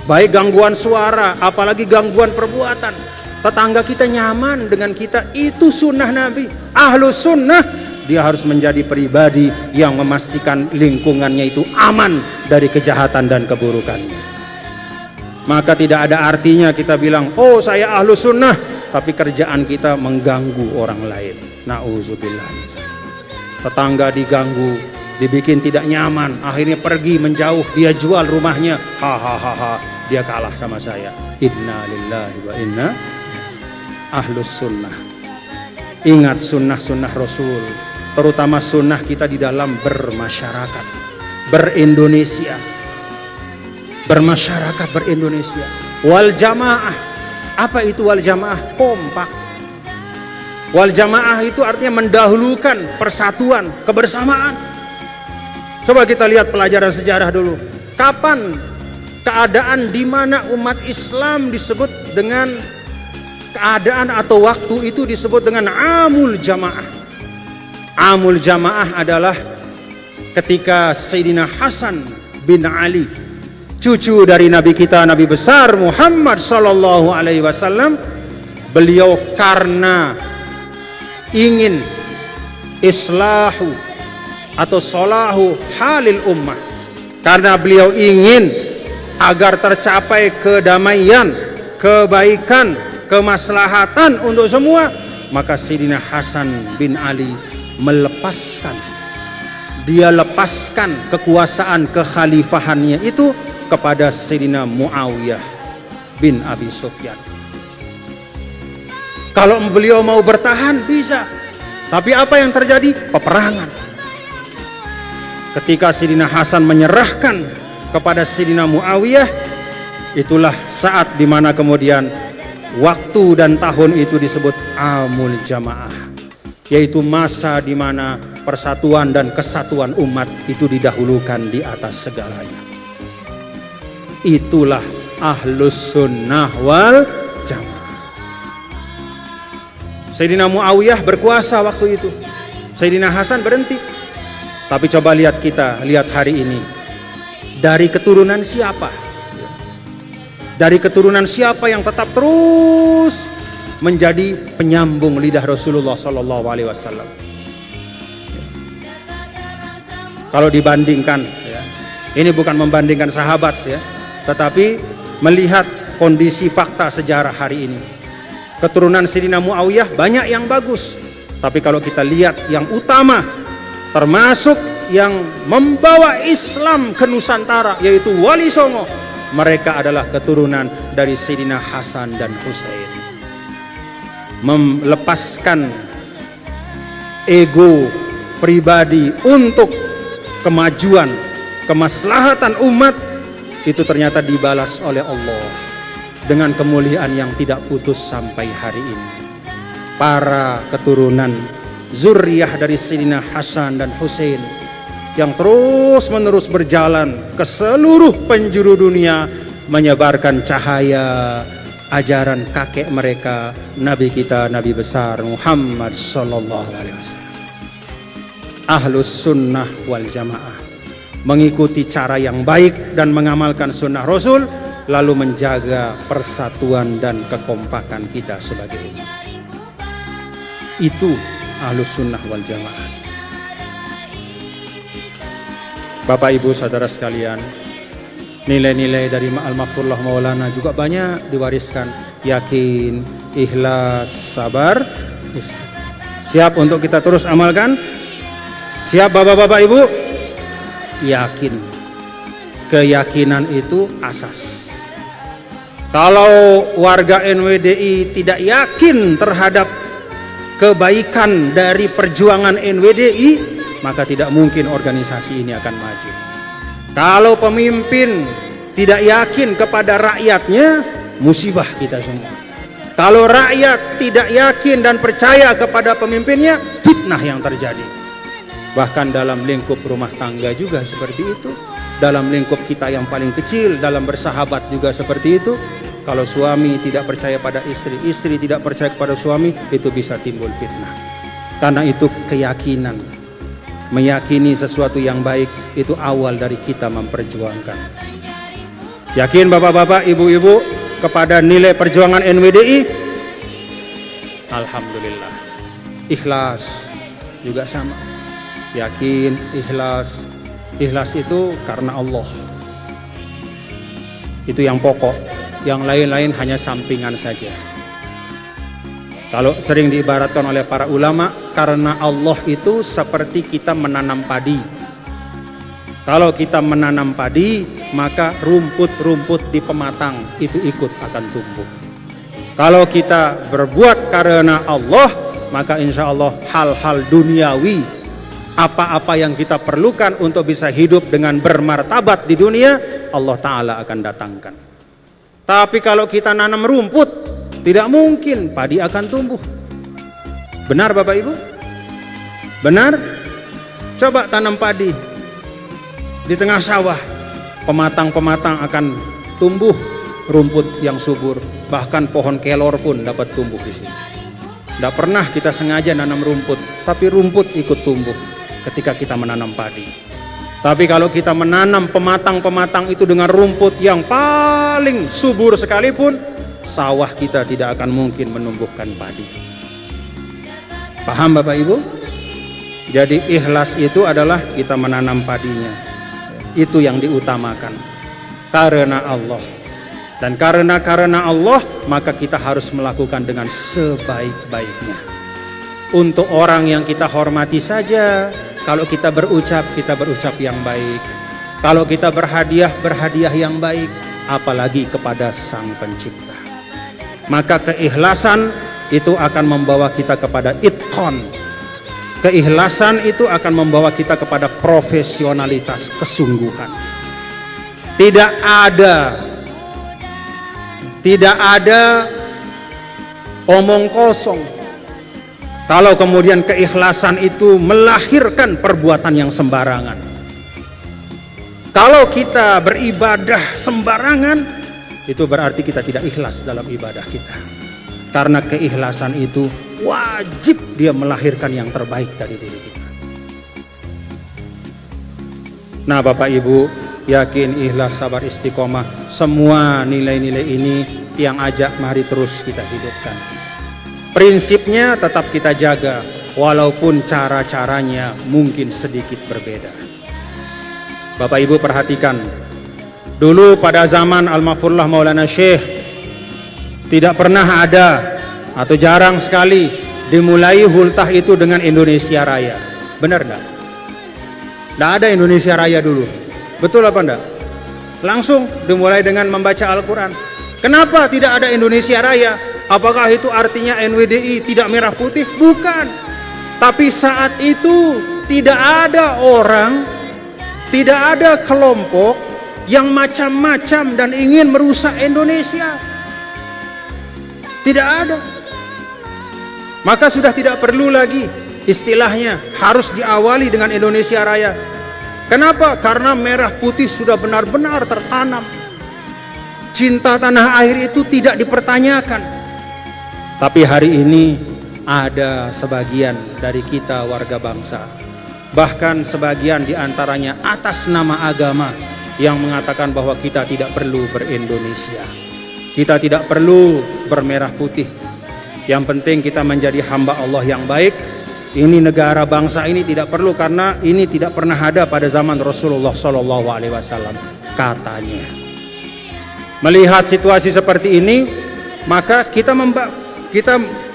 Baik gangguan suara, apalagi gangguan perbuatan. Tetangga kita nyaman dengan kita, itu sunnah Nabi. Ahlus sunnah, dia harus menjadi pribadi yang memastikan lingkungannya itu aman dari kejahatan dan keburukannya. Maka tidak ada artinya kita bilang, oh saya ahlus sunnah, tapi kerjaan kita mengganggu orang lain. Na'udzubillah. Tetangga diganggu, dibikin tidak nyaman, akhirnya pergi menjauh, dia jual rumahnya, hahaha, dia kalah sama saya. Inna lillahi wa inna ahlus sunnah. Ingat sunnah-sunnah Rasul, terutama sunnah kita di dalam bermasyarakat, berindonesia, bermasyarakat, berindonesia. Wal jamaah, apa itu wal jamaah? Kompak. Wal jamaah itu artinya mendahulukan persatuan, kebersamaan. Coba kita lihat pelajaran sejarah dulu. Kapan keadaan di mana umat Islam disebut dengan keadaan atau waktu itu disebut dengan amul jamaah? Amul jamaah adalah ketika Sayyidina Hasan bin Ali, cucu dari Nabi kita, Nabi besar Muhammad sallallahu alaihi wasallam, beliau karena ingin islahu atau solahu halil ummah, karena beliau ingin agar tercapai kedamaian, kebaikan, kemaslahatan untuk semua, maka Sayyidina Hasan bin Ali dia lepaskan kekuasaan kekhalifahannya itu kepada Sayyidina Muawiyah bin Abi Sufyan. Kalau beliau mau bertahan bisa, tapi apa yang terjadi? Peperangan. Ketika Sayyidina Hasan menyerahkan kepada Sayyidina Muawiyah, itulah saat dimana kemudian waktu dan tahun itu disebut amul jamaah, yaitu masa dimana persatuan dan kesatuan umat itu didahulukan di atas segalanya. Itulah ahlus sunnah wal jamaah. Sayyidina Muawiyah berkuasa waktu itu, Sayyidina Hasan berhenti. Tapi coba lihat hari ini, dari keturunan siapa? Dari keturunan siapa yang tetap terus menjadi penyambung lidah Rasulullah Sallallahu Alaihi Wasallam? Kalau dibandingkan, ini bukan membandingkan sahabat ya, tetapi melihat kondisi fakta sejarah hari ini. Keturunan Sayyidina Muawiyah banyak yang bagus, tapi kalau kita lihat yang utama, termasuk yang membawa Islam ke Nusantara, yaitu Wali Songo, mereka adalah keturunan dari Sayyidina Hasan dan Husain. Melepaskan ego pribadi untuk kemajuan, kemaslahatan umat, itu ternyata dibalas oleh Allah dengan kemuliaan yang tidak putus sampai hari ini. Para keturunan zuriyah dari Sayyidina Hasan dan Husain yang terus menerus berjalan ke seluruh penjuru dunia, menyebarkan cahaya ajaran kakek mereka, Nabi kita, Nabi besar Muhammad sallallahu alaihi wasallam. Ahlus sunnah wal jamaah mengikuti cara yang baik dan mengamalkan sunnah Rasul, lalu menjaga persatuan dan kekompakan kita sebagai umat. Itu Ahlus Sunnah wal Jamaah. Bapak Ibu saudara sekalian, nilai-nilai dari Al-Maghfurullah Maulana juga banyak diwariskan. Yakin, ikhlas, sabar, siap untuk kita terus amalkan? Siap bapak-bapak ibu? Yakin. Keyakinan itu asas. Kalau warga NWDI tidak yakin terhadap kebaikan dari perjuangan NWDI, maka tidak mungkin organisasi ini akan maju. Kalau pemimpin tidak yakin kepada rakyatnya, musibah kita semua. Kalau rakyat tidak yakin dan percaya kepada pemimpinnya, fitnah yang terjadi. Bahkan dalam lingkup rumah tangga juga seperti itu. Dalam lingkup kita yang paling kecil, dalam bersahabat juga seperti itu. Kalau suami tidak percaya pada istri, istri tidak percaya kepada suami, itu bisa timbul fitnah. Karena itu keyakinan, meyakini sesuatu yang baik itu awal dari kita memperjuangkan. Yakin bapak-bapak, ibu-ibu kepada nilai perjuangan NWDI? Alhamdulillah. Ikhlas juga sama. Yakin, ikhlas. Ikhlas itu karena Allah. Itu yang pokok. Yang lain-lain hanya sampingan saja. Kalau sering diibaratkan oleh para ulama, karena Allah itu seperti kita menanam padi. Kalau kita menanam padi, maka rumput-rumput di pematang itu ikut akan tumbuh. Kalau kita berbuat karena Allah, maka insya Allah hal-hal duniawi, apa-apa yang kita perlukan untuk bisa hidup dengan bermartabat di dunia, Allah Ta'ala akan datangkan. Tapi kalau kita nanam rumput, tidak mungkin padi akan tumbuh. Benar Bapak Ibu? Benar? Coba tanam padi di tengah sawah, pematang-pematang akan tumbuh rumput yang subur. Bahkan pohon kelor pun dapat tumbuh di sini. Tidak pernah kita sengaja nanam rumput, tapi rumput ikut tumbuh ketika kita menanam padi. Tapi kalau kita menanam pematang-pematang itu dengan rumput yang paling subur sekalipun, sawah kita tidak akan mungkin menumbuhkan padi. Paham Bapak Ibu? Jadi ikhlas itu adalah kita menanam padinya. Itu yang diutamakan. Karena Allah. Dan karena Allah, maka kita harus melakukan dengan sebaik-baiknya. Untuk orang yang kita hormati saja, kalau kita berucap yang baik. Kalau kita berhadiah yang baik, apalagi kepada Sang Pencipta. Maka keikhlasan itu akan membawa kita kepada itqan. Keikhlasan itu akan membawa kita kepada profesionalitas, kesungguhan. Tidak ada omong kosong. Kalau kemudian keikhlasan itu melahirkan perbuatan yang sembarangan. Kalau kita beribadah sembarangan, itu berarti kita tidak ikhlas dalam ibadah kita. Karena keikhlasan itu wajib dia melahirkan yang terbaik dari diri kita. Nah Bapak Ibu, yakin, ikhlas, sabar, istiqomah, semua nilai-nilai ini yang ajak mari terus kita hidupkan. Prinsipnya tetap kita jaga, walaupun cara-caranya mungkin sedikit berbeda. Bapak Ibu perhatikan, dulu pada zaman Al-Maghfurullah Maulana Syekh, tidak pernah ada atau jarang sekali dimulai hultah itu dengan Indonesia Raya. Benar enggak? Tidak ada Indonesia Raya dulu. Betul apa enggak? Langsung dimulai dengan membaca Al-Quran. Kenapa tidak ada Indonesia Raya? Apakah itu artinya NWDI tidak merah putih? Bukan. Tapi saat itu tidak ada orang, tidak ada kelompok yang macam-macam dan ingin merusak Indonesia. Tidak ada. Maka sudah tidak perlu lagi istilahnya harus diawali dengan Indonesia Raya. Kenapa? Karena merah putih sudah benar-benar tertanam. Cinta tanah air itu tidak dipertanyakan. Tapi hari ini ada sebagian dari kita warga bangsa, bahkan sebagian diantaranya atas nama agama, yang mengatakan bahwa kita tidak perlu ber-Indonesia, kita tidak perlu bermerah putih, Yang penting kita menjadi hamba Allah yang baik. Ini negara bangsa ini tidak perlu, karena ini tidak pernah ada pada zaman Rasulullah SAW katanya. Melihat situasi seperti ini, maka kita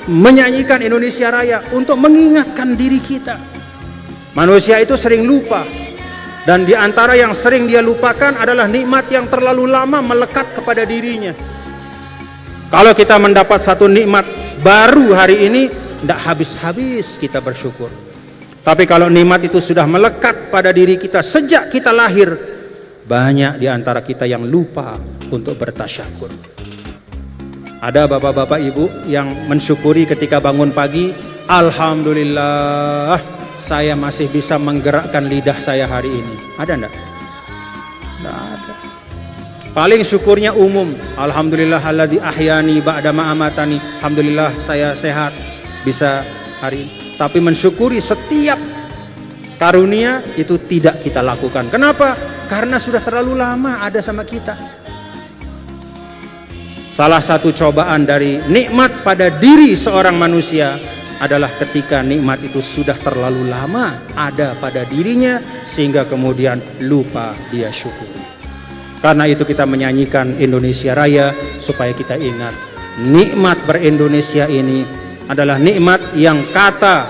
menyanyikan Indonesia Raya untuk mengingatkan diri kita. Manusia itu sering lupa, dan di antara yang sering dia lupakan adalah nikmat yang terlalu lama melekat kepada dirinya. Kalau kita mendapat satu nikmat baru hari ini, tidak habis-habis kita bersyukur. Tapi kalau nikmat itu sudah melekat pada diri kita sejak kita lahir, banyak di antara kita yang lupa untuk bertasyakur. Ada bapak-bapak ibu yang mensyukuri ketika bangun pagi, alhamdulillah saya masih bisa menggerakkan lidah saya hari ini. Ada enggak? Enggak ada. Paling syukurnya umum, alhamdulillah alladzi ahyani ba'da ma amatani. Alhamdulillah saya sehat bisa hari ini. Tapi mensyukuri setiap karunia itu tidak kita lakukan. Kenapa? Karena sudah terlalu lama ada sama kita. Salah satu cobaan dari nikmat pada diri seorang manusia adalah ketika nikmat itu sudah terlalu lama ada pada dirinya sehingga kemudian lupa dia syukuri. Karena itu kita menyanyikan Indonesia Raya supaya kita ingat nikmat berindonesia ini adalah nikmat yang kata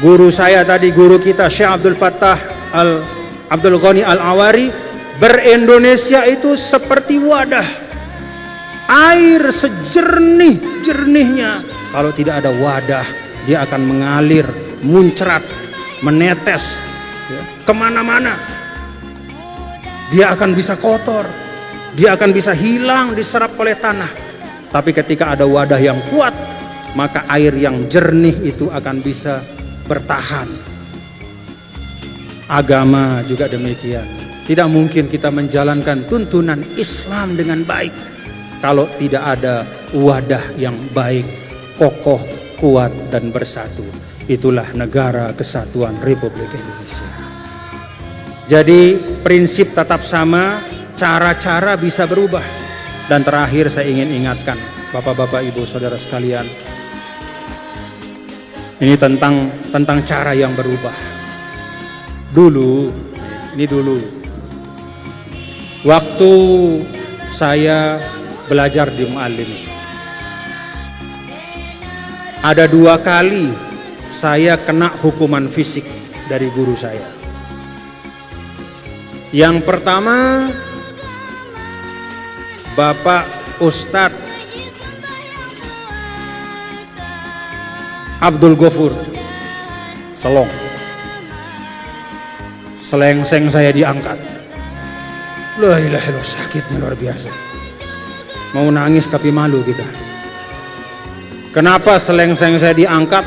guru saya tadi, guru kita Syekh Abdul Fattah Abdul Ghani Al-Awari, berindonesia itu seperti wadah air sejernih-jernihnya. Kalau tidak ada wadah, dia akan mengalir, muncrat, menetes kemana-mana. Dia akan bisa kotor, dia akan bisa hilang diserap oleh tanah. Tapi ketika ada wadah yang kuat, maka air yang jernih itu akan bisa bertahan. Agama juga demikian. Tidak mungkin kita menjalankan tuntunan Islam dengan baik kalau tidak ada wadah yang baik, kokoh, kuat dan bersatu. Itulah negara kesatuan Republik Indonesia. Jadi prinsip tetap sama, cara-cara bisa berubah. Dan terakhir saya ingin ingatkan bapak-bapak, ibu, saudara sekalian, ini tentang cara yang berubah. Dulu, waktu saya belajar di Muallimin, ada 2 kali saya kena hukuman fisik dari guru saya. Yang pertama, Bapak Ustadz Abdul Ghafur Selong, selengseng saya diangkat. La ilaha illallah, sakitnya luar biasa. Mau nangis tapi malu kita. Kenapa selengseng saya diangkat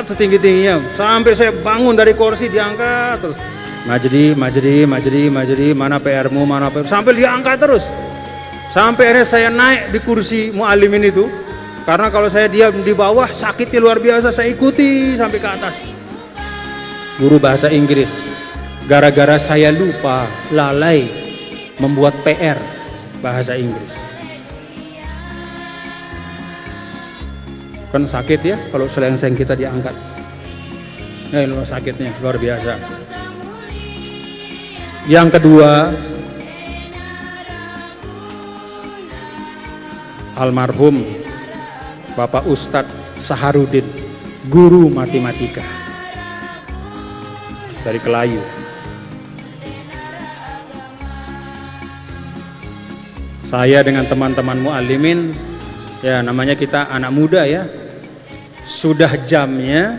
setinggi-tingginya, sampai saya bangun dari kursi diangkat terus. Majdi, mana PR-mu, sampai diangkat terus. Sampai akhirnya saya naik di kursi Muallimin itu. Karena kalau saya diam di bawah sakitnya luar biasa, saya ikuti sampai ke atas. Guru bahasa Inggris, gara-gara saya lupa, lalai membuat PR bahasa Inggris. Kan sakit ya kalau selengseng kita diangkat. Luar sakitnya luar biasa. Yang kedua, almarhum Bapak Ustadz Saharudin, guru matematika dari Kelayu. Saya dengan teman-teman Muallimin, ya namanya kita anak muda ya, sudah jamnya,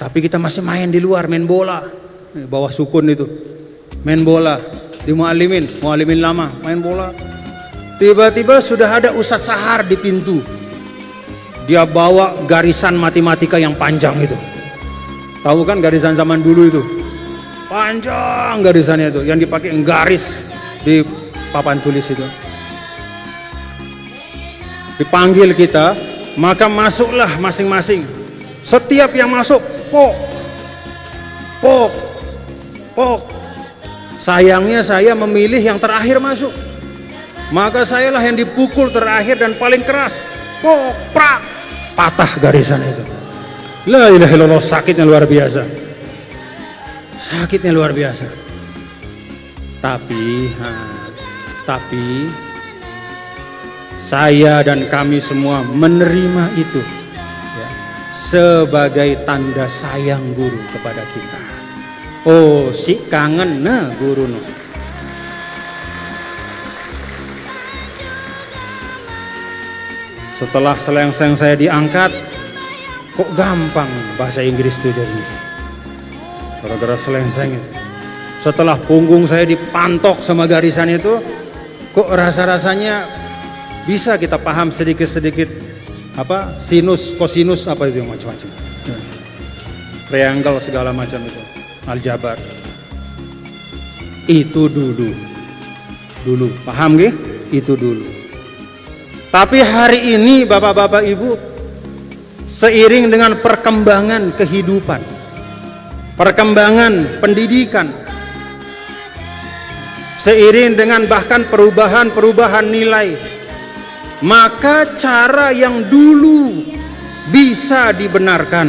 tapi kita masih main di luar, main bola, bawah sukun itu, main bola di Muallimin lama, main bola. Tiba-tiba sudah ada Ustadz Sahar di pintu. Dia bawa garisan matematika yang panjang itu. Tahu kan garisan zaman dulu itu? Panjang garisannya itu, yang dipakai garis di papan tulis itu. Dipanggil kita, maka masuklah masing-masing. Setiap yang masuk, pok. Sayangnya saya memilih yang terakhir masuk. Maka sayalah yang dipukul terakhir dan paling keras. Pok, prak. patah garisan itu. La ilaha illallah, sakitnya luar biasa. Sakitnya luar biasa. Tapi saya dan kami semua menerima itu ya, sebagai tanda sayang guru kepada kita. Oh, si kangen nah guru no. Setelah selengseng saya diangkat, kok gampang bahasa Inggris itu jadi. Gara-gara selengseng itu. Setelah punggung saya dipantok sama garisan itu, kok rasa-rasanya bisa kita paham sedikit-sedikit apa sinus, kosinus apa itu macam-macam. Triangle segala macam itu. Aljabar. Itu dulu. Paham nggih? Itu dulu. Tapi hari ini Bapak-bapak Ibu, seiring dengan perkembangan kehidupan, perkembangan pendidikan, seiring dengan bahkan perubahan nilai, maka cara yang dulu bisa dibenarkan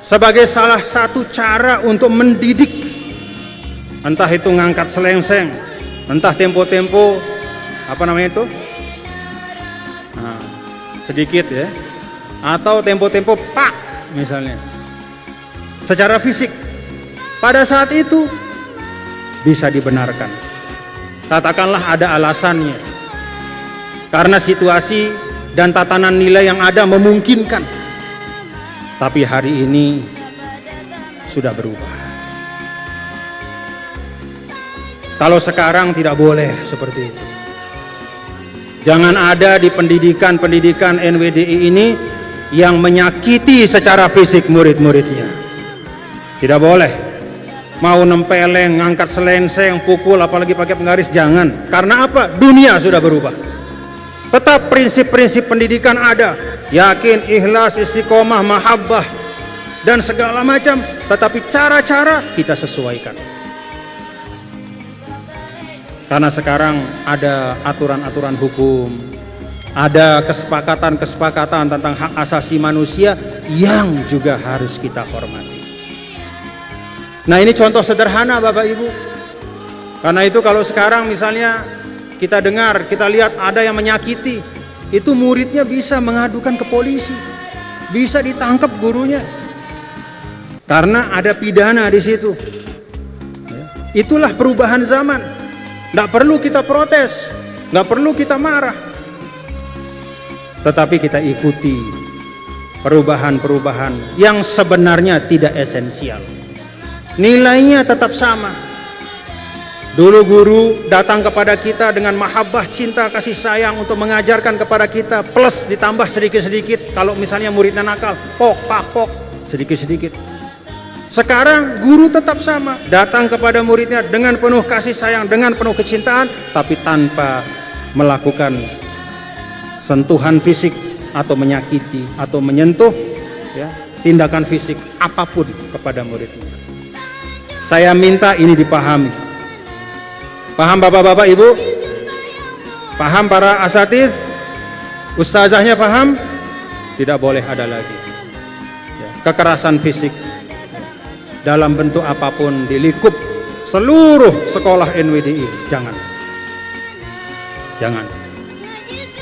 sebagai salah satu cara untuk mendidik, entah itu ngangkat selengseng, entah tempo-tempo apa namanya itu, sedikit ya, atau tempo-tempo pak misalnya, secara fisik pada saat itu bisa dibenarkan. Katakanlah ada alasannya, karena situasi dan tatanan nilai yang ada memungkinkan. Tapi hari ini sudah berubah. Kalau sekarang tidak boleh seperti itu. Jangan ada di pendidikan NWDI ini yang menyakiti secara fisik murid-muridnya. Tidak boleh. Mau nempeleng, ngangkat selengseng, pukul, apalagi pakai penggaris, jangan. Karena apa? Dunia sudah berubah. Tetap prinsip-prinsip pendidikan ada. Yakin, ikhlas, istiqomah, mahabbah, dan segala macam. Tetapi cara-cara kita sesuaikan. Karena sekarang ada aturan-aturan hukum, ada kesepakatan-kesepakatan tentang hak asasi manusia yang juga harus kita hormati. Nah, ini contoh sederhana Bapak Ibu. Karena itu kalau sekarang misalnya kita dengar, kita lihat ada yang menyakiti, itu muridnya bisa mengadukan ke polisi, bisa ditangkap gurunya. Karena ada pidana di situ. Itulah perubahan zaman. Tidak perlu kita protes, tidak perlu kita marah, tetapi kita ikuti perubahan-perubahan yang sebenarnya tidak esensial. Nilainya tetap sama. Dulu guru datang kepada kita dengan mahabbah, cinta, kasih sayang untuk mengajarkan kepada kita, plus ditambah sedikit-sedikit. Kalau misalnya muridnya nakal, pok, sedikit-sedikit. Sekarang guru tetap sama, datang kepada muridnya dengan penuh kasih sayang, dengan penuh kecintaan, tapi tanpa melakukan sentuhan fisik atau menyakiti atau menyentuh ya, tindakan fisik apapun kepada muridnya. Saya minta ini dipahami. Paham Bapak-bapak Ibu? Paham para asatidz? Ustazahnya paham? Tidak boleh ada lagi ya, kekerasan fisik dalam bentuk apapun di lingkup seluruh sekolah NWDI. Jangan.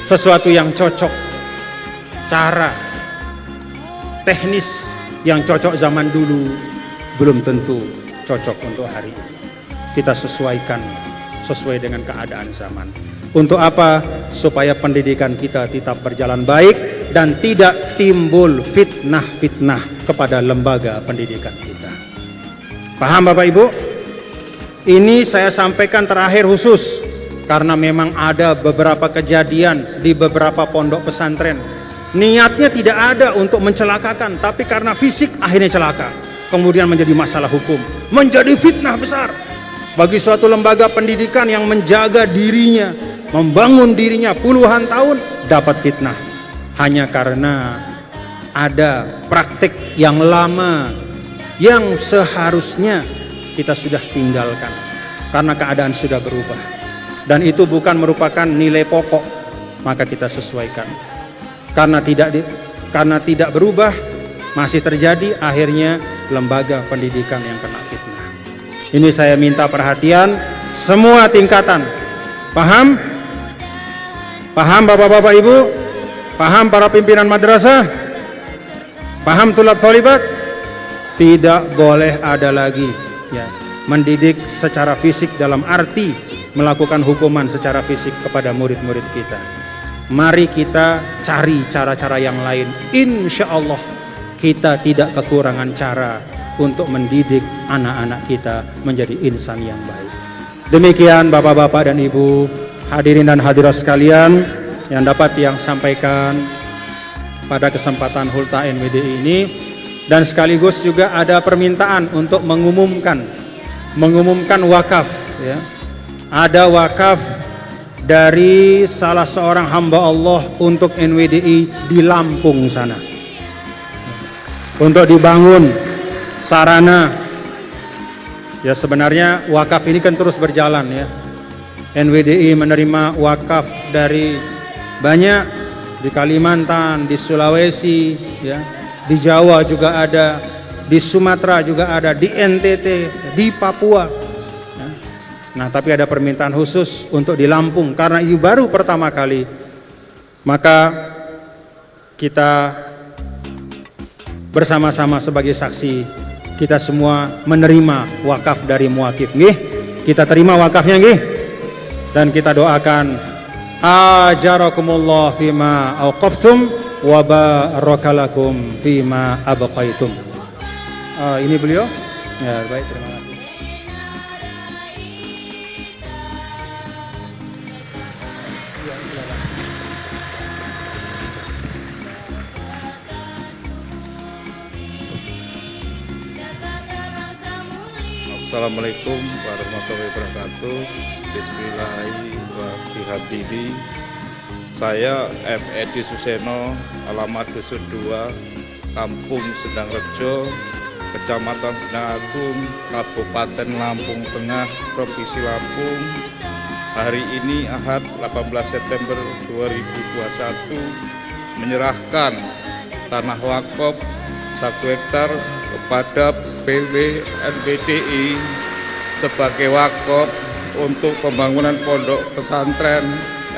Sesuatu yang cocok, cara teknis yang cocok zaman dulu belum tentu cocok untuk hari ini. Kita sesuaikan sesuai dengan keadaan zaman. Untuk apa? Supaya pendidikan kita tetap berjalan baik dan tidak timbul fitnah-fitnah kepada lembaga pendidikan kita. Paham Bapak Ibu? Ini saya sampaikan terakhir khusus karena memang ada beberapa kejadian di beberapa pondok pesantren. Niatnya tidak ada untuk mencelakakan, tapi karena fisik akhirnya celaka. Kemudian menjadi masalah hukum, menjadi fitnah besar bagi suatu lembaga pendidikan yang menjaga dirinya, membangun dirinya puluhan tahun, dapat fitnah hanya karena ada praktik yang lama yang seharusnya kita sudah tinggalkan karena keadaan sudah berubah, dan itu bukan merupakan nilai pokok, maka kita sesuaikan. Karena karena tidak berubah, masih terjadi, akhirnya lembaga pendidikan yang kena fitnah. Ini saya minta perhatian semua tingkatan. Paham? Paham Bapak-bapak Ibu? Paham para pimpinan madrasah? Paham tulab tolibat? Tidak boleh ada lagi ya mendidik secara fisik dalam arti melakukan hukuman secara fisik kepada murid-murid kita. Mari kita cari cara-cara yang lain. Insya Allah kita tidak kekurangan cara untuk mendidik anak-anak kita menjadi insan yang baik. Demikian Bapak-bapak dan Ibu, hadirin dan hadirat sekalian yang dapat yang sampaikan pada kesempatan Hulta NWDI ini. Dan sekaligus juga ada permintaan untuk mengumumkan wakaf ya. Ada wakaf dari salah seorang hamba Allah untuk NWDI di Lampung sana, untuk dibangun sarana. Ya sebenarnya wakaf ini kan terus berjalan ya. NWDI menerima wakaf dari banyak, di Kalimantan, di Sulawesi ya, di Jawa juga ada, di Sumatera juga ada, di NTT, di Papua. Nah, tapi ada permintaan khusus untuk di Lampung karena ini baru pertama kali. Maka kita bersama-sama sebagai saksi, kita semua menerima wakaf dari muakif nggih. Kita terima wakafnya nggih. Dan kita doakan ajarakumullah fima auqaftum wa barakalakum fima abqaitum. Ini beliau. Ya, baik, terima kasih. Assalamualaikum warahmatullahi wabarakatuh. Bismillahirrahmanirrahim. Saya M. Edi Suseno, alamat Dusun 2, Kampung Sendangrejo, Kecamatan Sendang Agung, Kabupaten Lampung Tengah, Provinsi Lampung. Hari ini Ahad 18 September 2021 menyerahkan tanah wakaf 1 hektar kepada PW NWDI sebagai wakaf untuk pembangunan pondok pesantren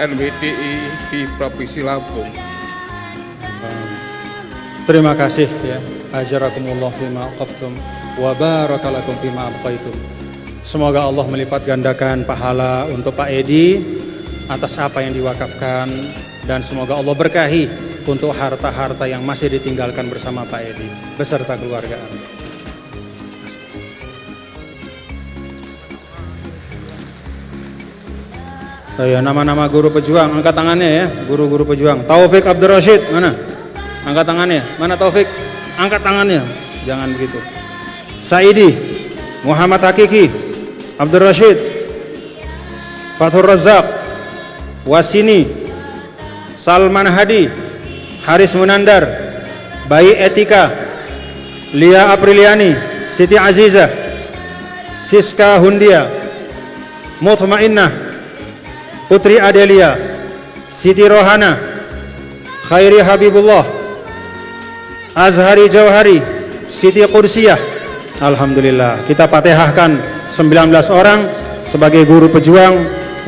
NWDI di Provinsi Lampung. Terima kasih ya. Ajarakumullah fima aqaftum wa barakalakum fima abqaitum. Semoga Allah melipat gandakan pahala untuk Pak Edi atas apa yang diwakafkan, dan semoga Allah berkahi untuk harta-harta yang masih ditinggalkan bersama Pak Edi beserta keluarga Anda. Ya, nama-nama guru pejuang, angkat tangannya ya, guru-guru pejuang. Taufik Abdul Rashid, mana? Angkat tangannya. Mana Taufik? Angkat tangannya. Jangan begitu. Saidi, Muhammad Hakiki, Abdul Rashid, Fathur Razak, Wasini, Salman Hadi, Haris Munandar, Bayi Etika, Lia Apriliani, Siti Azizah, Siska Hundia, Mutmainnah, Putri Adelia, Siti Rohana, Khairi Habibullah, Azhari Jauhari, Siti Qudsiyah. Alhamdulillah, kita fatihahkan 19 orang sebagai guru pejuang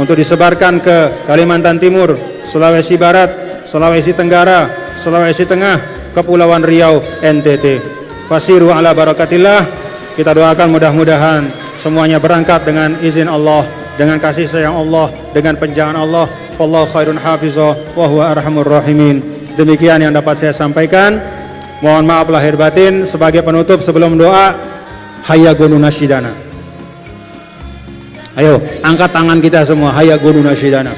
untuk disebarkan ke Kalimantan Timur, Sulawesi Barat, Sulawesi Tenggara, Sulawesi Tengah, Kepulauan Riau, NTT. Fasiru ala barakatillah. Kita doakan mudah-mudahan semuanya berangkat dengan izin Allah, dengan kasih sayang Allah, dengan penjagaan Allah. Wallahu khairun hafizah wa huwa arhamur rahimin. Demikian yang dapat saya sampaikan. Mohon maaf lahir batin. Sebagai penutup sebelum doa, hayya gunu nasyidana. Ayo, angkat tangan kita semua, hayya gunu nasyidana.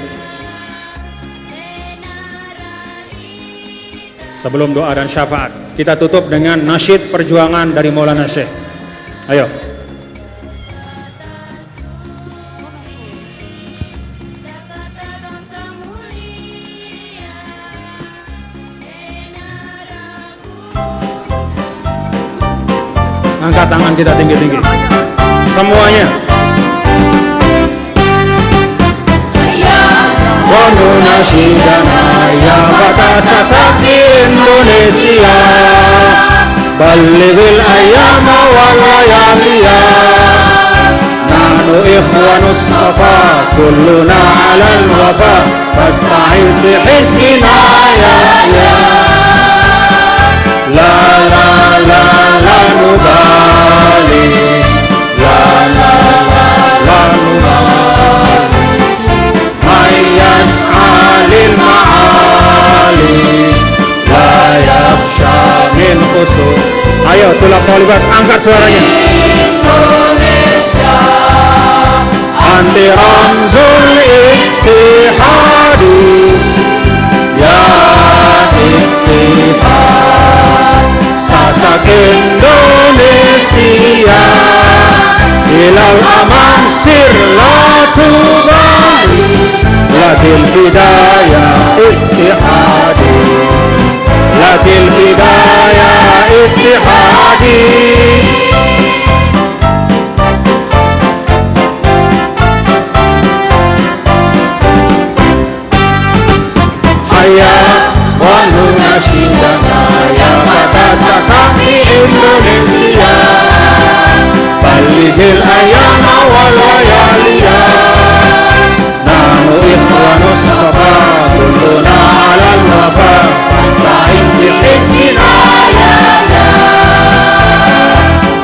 Sebelum doa dan syafaat, kita tutup dengan nasyid perjuangan dari Maulana Syekh. Ayo. Angkat tangan kita tinggi-tinggi. Semuanya. Hayya gunu nasyidana ya fata Sakti Indonesia, ballighil ayyama wal layaliya, nahnu ikhwanus safa, kulluna 'alal wafa, fasta'id bi hizbina ya la la la la nubali, la la la nubali, may yas'alil ma'ali, la yakhsha min khusur. Ayo tulak talibat, angkat suaranya. Indonesia, anti ramzul ittihadi, ya ittihad, sasak Indonesia, ilal aman sirlatu bali, lakil hidayah ittihadi, lakil hidayah ittihadi. Hayya wa nunashidana ya mata sakti Indonesia, ballighil ayyama wal layaliya, nahnu ikhwanus safa, kulluna 'alal wafa, fasta'id bi hizbina ya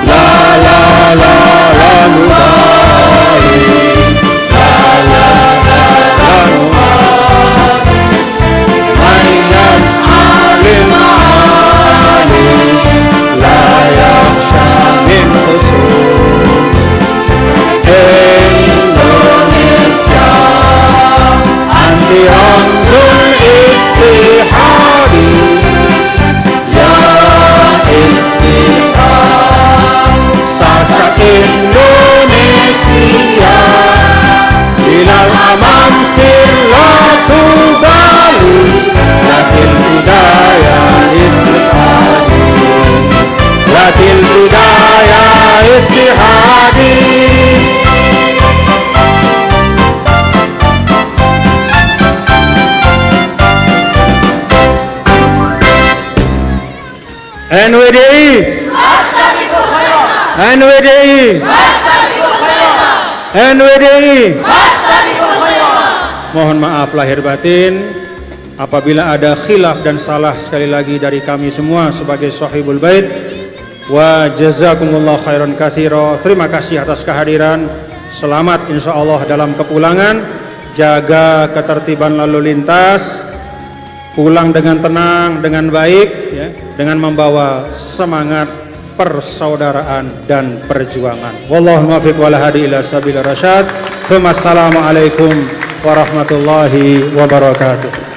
la la la la nubali, la la la la nubali, may yas'alil ma'ali, la yakhsha min khusur. Indonesia, anti ramzul ittihadi, ya ittihad, sasak Indonesia, ilal amam sirlatu bali, lakil hidayah ittihadi, lakil hidayah ittihadi. NWDI, NWDI, NWDI. Mohon maaf lahir batin apabila ada khilaf dan salah sekali lagi dari kami semua sebagai sahibul bait. Wa jazakumullah khairan katsira. Terima kasih atas kehadiran. Selamat insyaallah dalam kepulangan. Jaga ketertiban lalu lintas. Pulang dengan tenang, dengan baik, ya, dengan membawa semangat persaudaraan dan perjuangan. Wallahu muwaffiq wal hadi ila sabilir rasyad. Assalamualaikum warahmatullahi wabarakatuh.